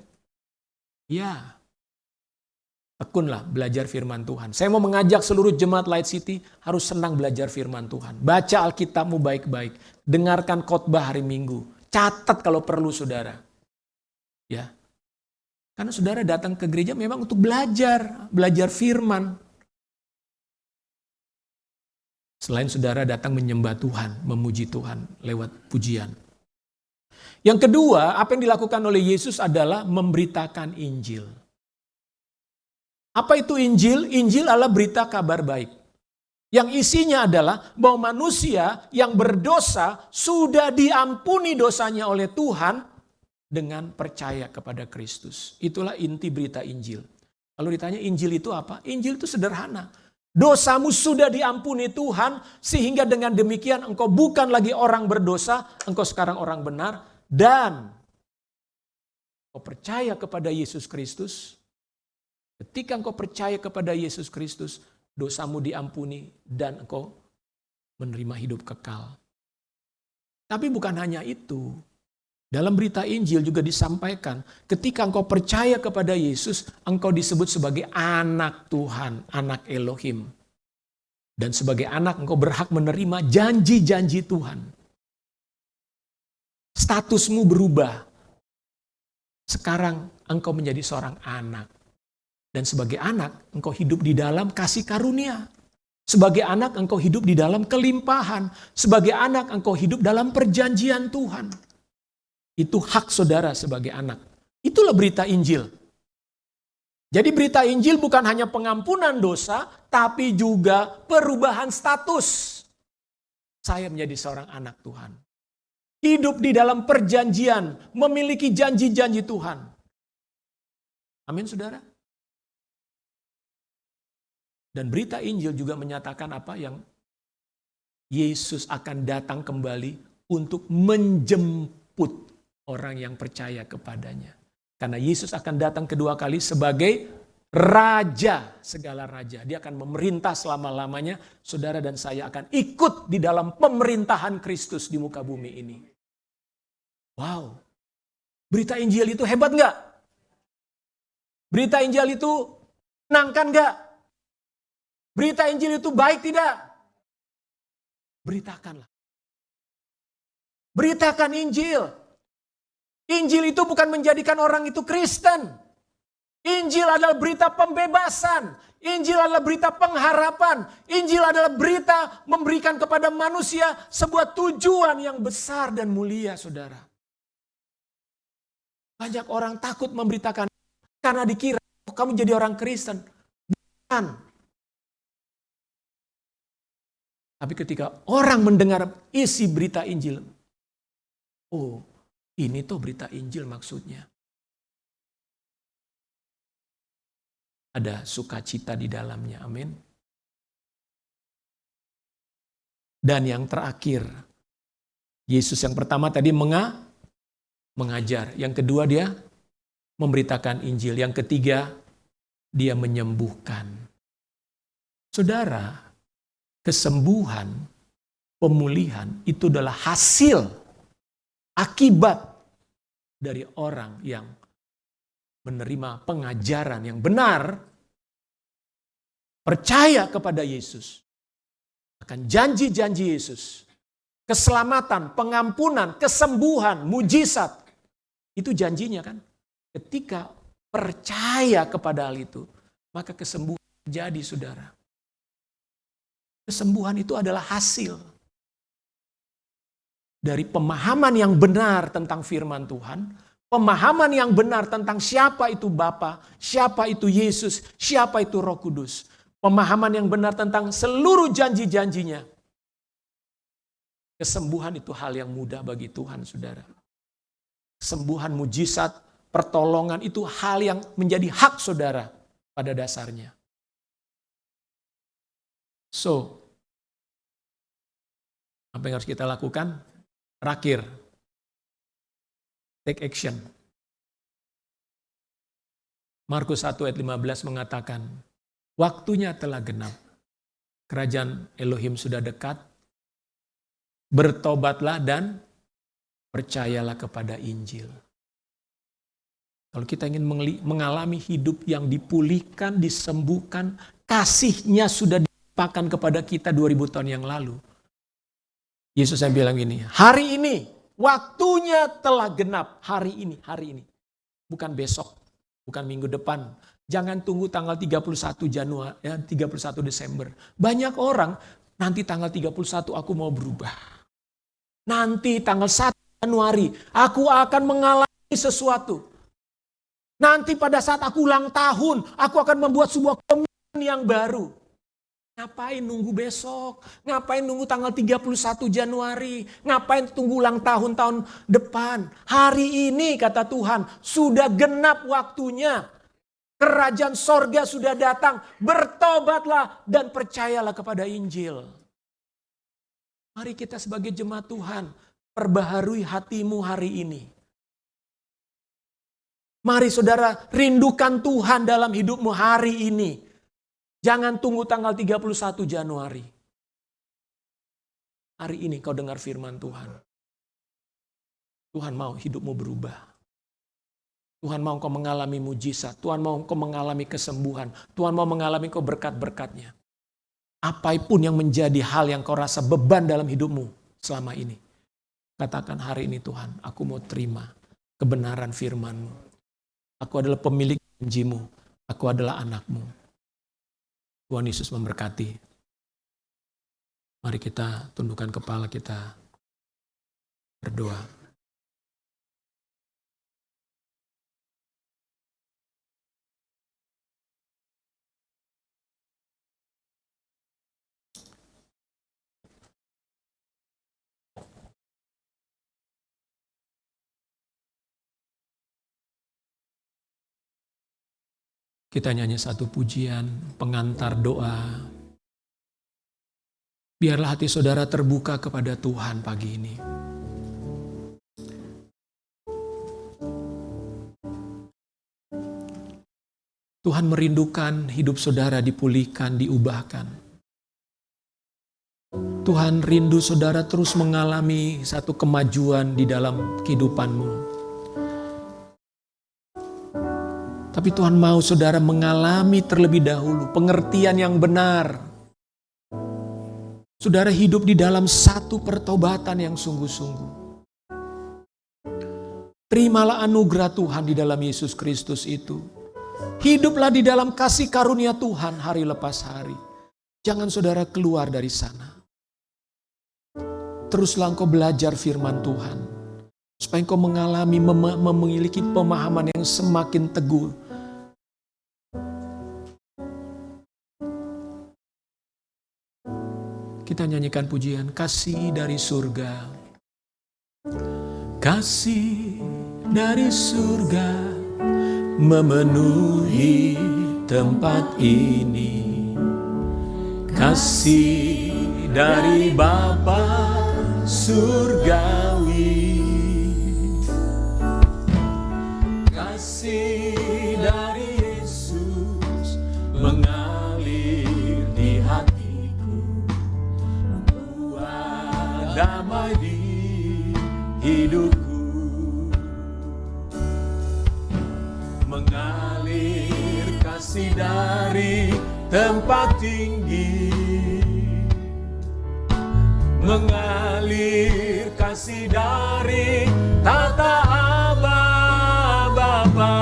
Ya, tekunlah belajar firman Tuhan. Saya mau mengajak seluruh jemaat Light City harus senang belajar firman Tuhan. Baca Alkitabmu baik-baik. Dengarkan khotbah hari Minggu. Catat kalau perlu, saudara. Ya, karena saudara datang ke gereja memang untuk belajar firman. Selain saudara datang menyembah Tuhan, memuji Tuhan lewat pujian. Yang kedua, apa yang dilakukan oleh Yesus adalah memberitakan Injil. Apa itu Injil? Injil adalah berita kabar baik. Yang isinya adalah bahwa manusia yang berdosa sudah diampuni dosanya oleh Tuhan dengan percaya kepada Kristus. Itulah inti berita Injil. Kalau ditanya Injil itu apa? Injil itu sederhana. Dosamu sudah diampuni Tuhan, sehingga dengan demikian engkau bukan lagi orang berdosa, engkau sekarang orang benar, dan engkau percaya kepada Yesus Kristus. Ketika engkau percaya kepada Yesus Kristus, dosamu diampuni dan engkau menerima hidup kekal. Tapi bukan hanya itu. Dalam berita Injil juga disampaikan, ketika engkau percaya kepada Yesus, engkau disebut sebagai anak Tuhan, anak Elohim. Dan sebagai anak engkau berhak menerima janji-janji Tuhan. Statusmu berubah. Sekarang engkau menjadi seorang anak. Dan sebagai anak engkau hidup di dalam kasih karunia. Sebagai anak engkau hidup di dalam kelimpahan. Sebagai anak engkau hidup dalam perjanjian Tuhan. Itu hak saudara sebagai anak. Itulah berita Injil. Jadi berita Injil bukan hanya pengampunan dosa, tapi juga perubahan status. Saya menjadi seorang anak Tuhan. Hidup di dalam perjanjian, memiliki janji-janji Tuhan. Amin, saudara. Dan berita Injil juga menyatakan apa yang Yesus akan datang kembali untuk menjemput orang yang percaya kepadanya. Karena Yesus akan datang kedua kali sebagai Raja segala raja. Dia akan memerintah selama-lamanya. Saudara dan saya akan ikut di dalam pemerintahan Kristus di muka bumi ini. Wow. Berita Injil itu hebat nggak? Berita Injil itu menangkan nggak? Berita Injil itu baik tidak? Beritakanlah. Beritakan Injil. Injil itu bukan menjadikan orang itu Kristen. Injil adalah berita pembebasan. Injil adalah berita pengharapan. Injil adalah berita memberikan kepada manusia sebuah tujuan yang besar dan mulia, saudara. Banyak orang takut memberitakan karena dikira kamu jadi orang Kristen. Bukan. Tapi ketika orang mendengar isi berita Injil, oh, ini tuh berita Injil maksudnya. Ada sukacita di dalamnya, amin. Dan yang terakhir, Yesus yang pertama tadi mengajar. Yang kedua dia memberitakan Injil. Yang ketiga dia menyembuhkan. Saudara, kesembuhan, pemulihan itu adalah hasil akibat dari orang yang menerima pengajaran yang benar, percaya kepada Yesus, akan janji-janji Yesus, keselamatan, pengampunan, kesembuhan, mujizat. Itu janjinya kan. Ketika percaya kepada hal itu, maka kesembuhan terjadi, saudara. Kesembuhan itu adalah hasil dari pemahaman yang benar tentang firman Tuhan, pemahaman yang benar tentang siapa itu Bapa, siapa itu Yesus, siapa itu Roh Kudus. Pemahaman yang benar tentang seluruh janji-janjinya. Kesembuhan itu hal yang mudah bagi Tuhan, saudara. Kesembuhan, mujizat, pertolongan itu hal yang menjadi hak saudara pada dasarnya. So, apa yang harus kita lakukan? Terakhir, Take action. Markus 1 ayat 15 mengatakan, waktunya telah genap. Kerajaan Elohim sudah dekat. Bertobatlah dan percayalah kepada Injil. Kalau kita ingin mengalami hidup yang dipulihkan, disembuhkan, kasihnya sudah dilimpahkan kepada kita 2000 tahun yang lalu. Yesus yang bilang gini, hari ini waktunya telah genap. Hari ini. Bukan besok, bukan minggu depan. Jangan tunggu tanggal 31 Januari, 31 Desember. Banyak orang, nanti tanggal 31 aku mau berubah. Nanti tanggal 1 Januari, aku akan mengalami sesuatu. Nanti pada saat aku ulang tahun, aku akan membuat sebuah komitmen yang baru. Ngapain nunggu besok? Ngapain nunggu tanggal 31 Januari? Ngapain tunggu ulang tahun depan? Hari ini kata Tuhan, sudah genap waktunya. Kerajaan sorga sudah datang. Bertobatlah dan percayalah kepada Injil. Mari kita sebagai jemaat Tuhan, perbaharui hatimu hari ini. Mari saudara, rindukan Tuhan dalam hidupmu hari ini. Jangan tunggu tanggal 31 Januari. Hari ini kau dengar firman Tuhan. Tuhan mau hidupmu berubah. Tuhan mau kau mengalami mujizat. Tuhan mau kau mengalami kesembuhan. Tuhan mau mengalami kau berkat-berkatnya. Apapun yang menjadi hal yang kau rasa beban dalam hidupmu selama ini. Katakan hari ini Tuhan, aku mau terima kebenaran firman-Mu. Aku adalah pemilik janji-Mu. Aku adalah anak-Mu. Tuhan Yesus memberkati. Mari kita tundukkan kepala kita, berdoa. Kita nyanyi satu pujian, pengantar doa. Biarlah hati saudara terbuka kepada Tuhan pagi ini. Tuhan merindukan hidup saudara dipulihkan, diubahkan. Tuhan rindu saudara terus mengalami satu kemajuan di dalam kehidupanmu. Tapi Tuhan mau saudara mengalami terlebih dahulu pengertian yang benar. Saudara hidup di dalam satu pertobatan yang sungguh-sungguh. Terimalah anugerah Tuhan di dalam Yesus Kristus itu. Hiduplah di dalam kasih karunia Tuhan hari lepas hari. Jangan saudara keluar dari sana. Teruslah engkau belajar firman Tuhan. Supaya engkau mengalami, memiliki pemahaman yang semakin teguh. Kita nyanyikan pujian kasih dari surga. Kasih dari surga memenuhi tempat ini. Kasih dari Bapa surgawi. Kasih dari Yesus mengalir di hatiku, membuat damai di hidupku. Mengalir kasih dari tempat tinggi, mengalir kasih dari tata Allah Bapa.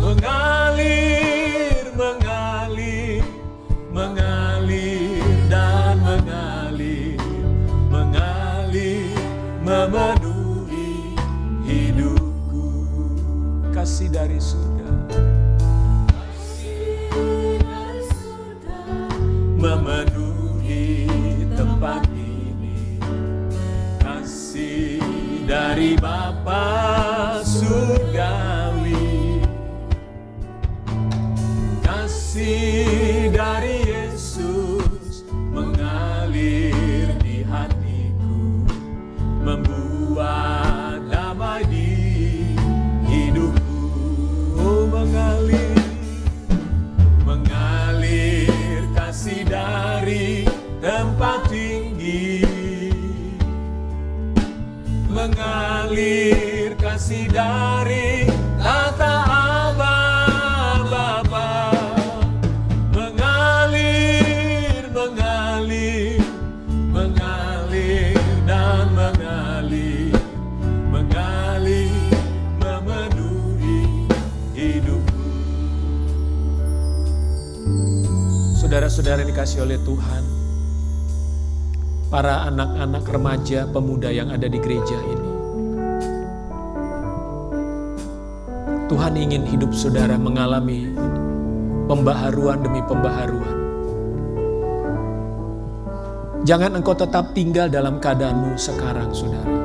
Mengalir, mengalir, mengalir dan mengalir, mengalir, memenuhi hidupku. Kasih dari surga, kasih dari surga memenuhi tempat ini. Kasih dari Bapa surgawi. Kasih dari Yesus mengalir di hatiku, membuat damai di dari tempat tinggi, mengalir kasih dari tata Allah Bapa, mengalir, mengalir, mengalir dan mengalir, mengalir memenuhi hidupku. Saudara-saudara yang dikasihi oleh Tuhan, para anak-anak, remaja, pemuda yang ada di gereja ini, Tuhan ingin hidup saudara mengalami pembaharuan demi pembaharuan. Jangan engkau tetap tinggal dalam keadaanmu sekarang, saudara.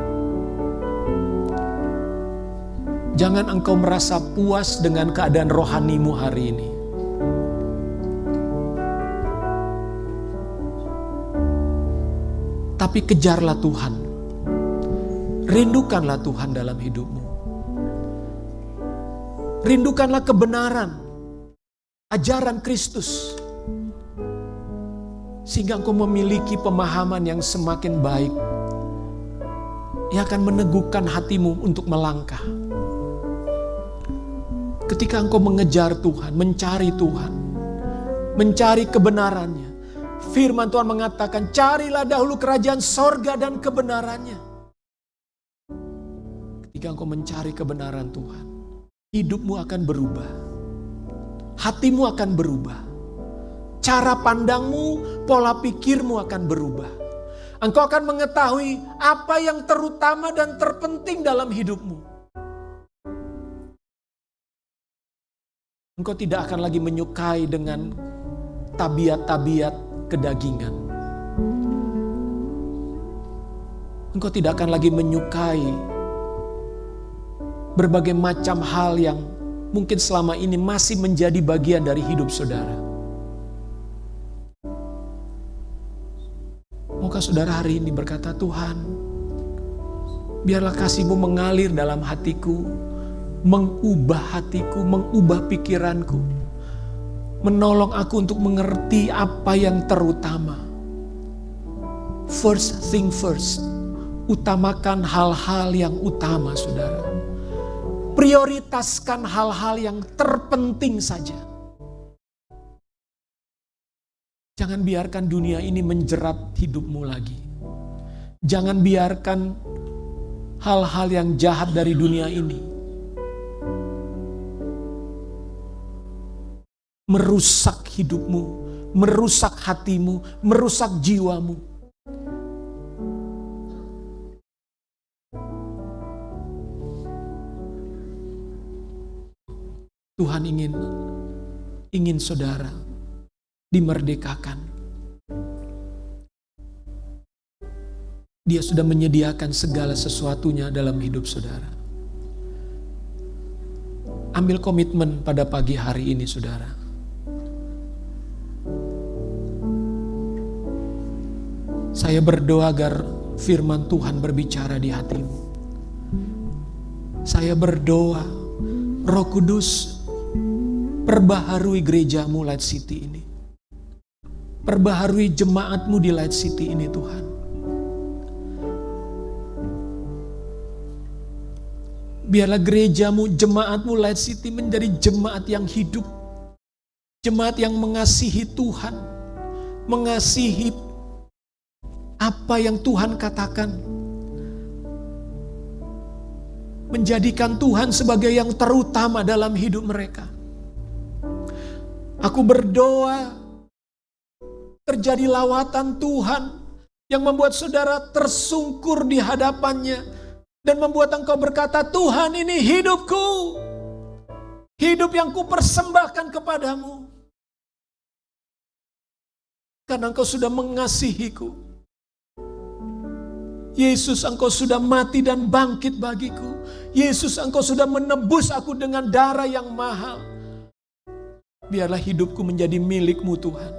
Jangan engkau merasa puas dengan keadaan rohanimu hari ini. Tapi kejarlah Tuhan. Rindukanlah Tuhan dalam hidupmu. Rindukanlah kebenaran, ajaran Kristus. Sehingga engkau memiliki pemahaman yang semakin baik. Yang akan meneguhkan hatimu untuk melangkah. Ketika engkau mengejar Tuhan, mencari Tuhan, mencari kebenarannya. Firman Tuhan mengatakan, carilah dahulu kerajaan sorga dan kebenarannya. Ketika engkau mencari kebenaran Tuhan, hidupmu akan berubah. Hatimu akan berubah. Cara pandangmu, pola pikirmu akan berubah. Engkau akan mengetahui apa yang terutama dan terpenting dalam hidupmu. Engkau tidak akan lagi menyukai dengan tabiat-tabiat kedagingan. Engkau tidak akan lagi menyukai berbagai macam hal yang mungkin selama ini masih menjadi bagian dari hidup saudara. Maukah saudara hari ini berkata, Tuhan, biarlah kasih-Mu mengalir dalam hatiku, mengubah hatiku, mengubah pikiranku, menolong aku untuk mengerti apa yang terutama. First thing first. Utamakan hal-hal yang utama, saudara. Prioritaskan hal-hal yang terpenting saja. Jangan biarkan dunia ini menjerat hidupmu lagi. Jangan biarkan hal-hal yang jahat dari dunia ini merusak hidupmu, merusak hatimu, merusak jiwamu. Tuhan ingin saudara dimerdekakan. Dia sudah menyediakan segala sesuatunya dalam hidup saudara. Ambil komitmen pada pagi hari ini, saudara. Saya berdoa agar firman Tuhan berbicara di hatimu. Saya berdoa, Roh Kudus, perbaharui gerejamu Light City ini. Perbaharui jemaatmu di Light City ini, Tuhan. Biarlah gerejamu, jemaatmu Light City menjadi jemaat yang hidup. Jemaat yang mengasihi Tuhan. Mengasihi apa yang Tuhan katakan. Menjadikan Tuhan sebagai yang terutama dalam hidup mereka. Aku berdoa terjadi lawatan Tuhan yang membuat saudara tersungkur di hadapannya dan membuat engkau berkata, Tuhan, ini hidupku. Hidup yang kupersembahkan kepadamu. Karena engkau sudah mengasihiku. Yesus, engkau sudah mati dan bangkit bagiku. Yesus, engkau sudah menebus aku dengan darah yang mahal. Biarlah hidupku menjadi milik-Mu, Tuhan.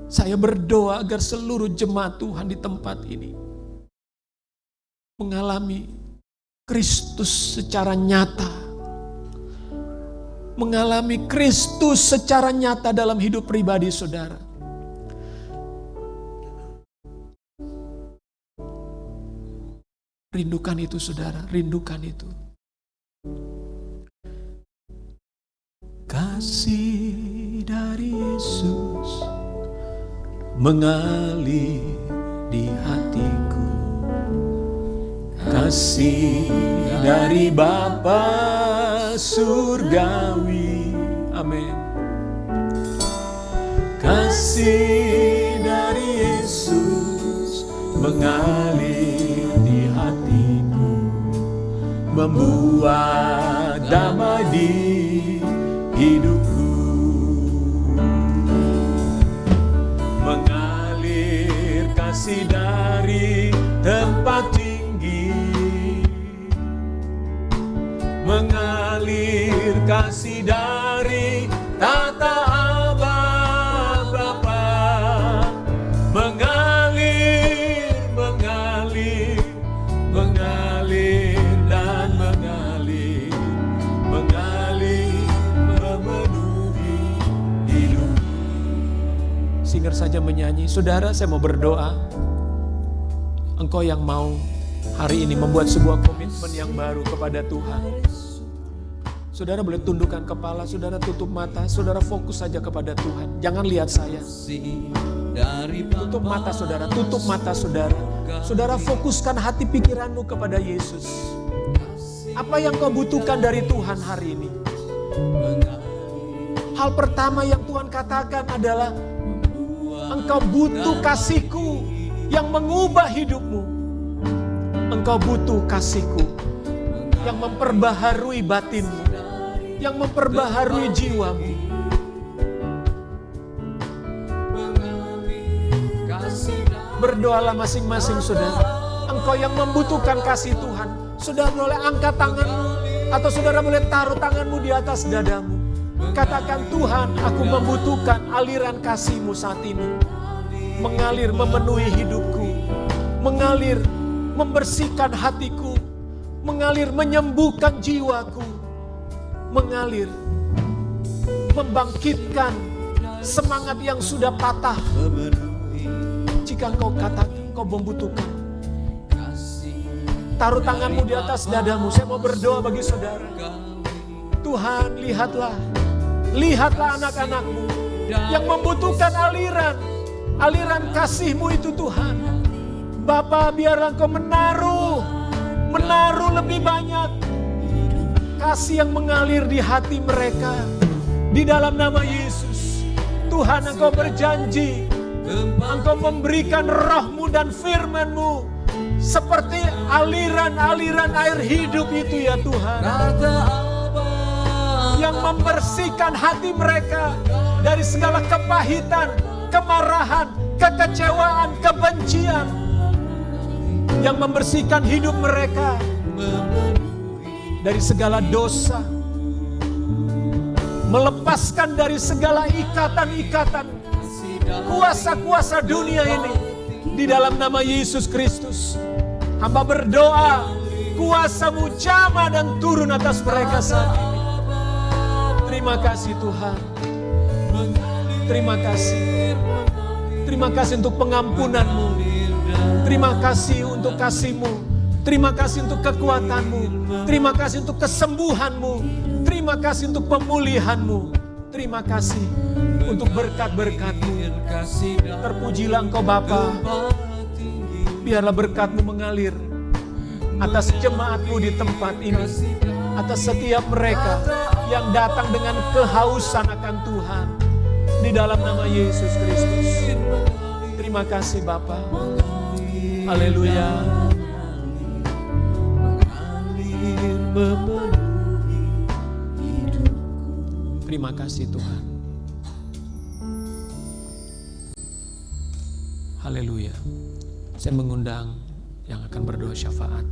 Saya berdoa agar seluruh jemaat Tuhan di tempat ini mengalami Kristus secara nyata. mengalami Kristus secara nyata dalam hidup pribadi saudara. Rindukan itu saudara, rindukan itu. Kasih dari Yesus mengalir di hatiku. Kasih dari Bapa surgawi. Amin. Kasih dari Yesus mengalir di hatiku, membuat damai di hidupku. Mengalir kasih dari tempat tinggi, mengalir kasih dari tata abad Bapa. Mengalir, mengalir, mengalir dan mengalir, mengalir memenuhi hidup. Singer saja menyanyi. Saudara, saya mau berdoa. Engkau yang mau hari ini membuat sebuah komitmen yang baru kepada Tuhan. Saudara boleh tundukkan kepala, saudara tutup mata, saudara fokus saja kepada Tuhan. Jangan lihat saya. Tutup mata saudara, tutup mata saudara. Saudara fokuskan hati pikiranmu kepada Yesus. Apa yang kau butuhkan dari Tuhan hari ini? Hal pertama yang Tuhan katakan adalah engkau butuh kasih-Ku yang mengubah hidupmu. Engkau butuh kasih-Ku yang memperbaharui batinmu, yang memperbaharui jiwamu. Berdoalah masing-masing saudara. Engkau yang membutuhkan kasih Tuhan. Saudara boleh angkat tanganmu, atau saudara boleh taruh tanganmu di atas dadamu. Katakan, Tuhan, aku membutuhkan aliran kasih-Mu saat ini. Mengalir memenuhi hidupku, mengalir membersihkan hatiku, mengalir menyembuhkan jiwaku, mengalir membangkitkan semangat yang sudah patah. Jika engkau katakan engkau membutuhkan, taruh tanganmu di atas dadamu. Saya mau berdoa bagi saudara. Tuhan, lihatlah anak-anak-Mu yang membutuhkan aliran kasih-Mu itu Tuhan. Bapa, biarlah Engkau menaruh lebih banyak kasih yang mengalir di hati mereka. Di dalam nama Yesus, Tuhan, Engkau berjanji, Engkau memberikan Roh-Mu dan firman-Mu seperti aliran-aliran air hidup itu ya Tuhan, yang membersihkan hati mereka dari segala kepahitan, kemarahan, kekecewaan, kebencian, yang membersihkan hidup mereka dari segala dosa, melepaskan dari segala ikatan-ikatan, kuasa-kuasa dunia ini. Di dalam nama Yesus Kristus, hamba berdoa, kuasa-Mu jamah dan turun atas mereka saat ini. Terima kasih Tuhan. Terima kasih. Terima kasih untuk pengampunan-Mu. Terima kasih untuk kasih-Mu. Terima kasih untuk kekuatan-Mu. Terima kasih untuk kesembuhan-Mu. Terima kasih untuk pemulihan-Mu. Terima kasih untuk berkat-berkat-Mu. Terpujilah Engkau Bapa. Biarlah berkat-Mu mengalir atas jemaat-Mu di tempat ini, atas setiap mereka yang datang dengan kehausan akan Tuhan. Di dalam nama Yesus Kristus. Terima kasih Bapa. Haleluya. Terima kasih Tuhan. Haleluya. Saya mengundang yang akan berdoa syafaat.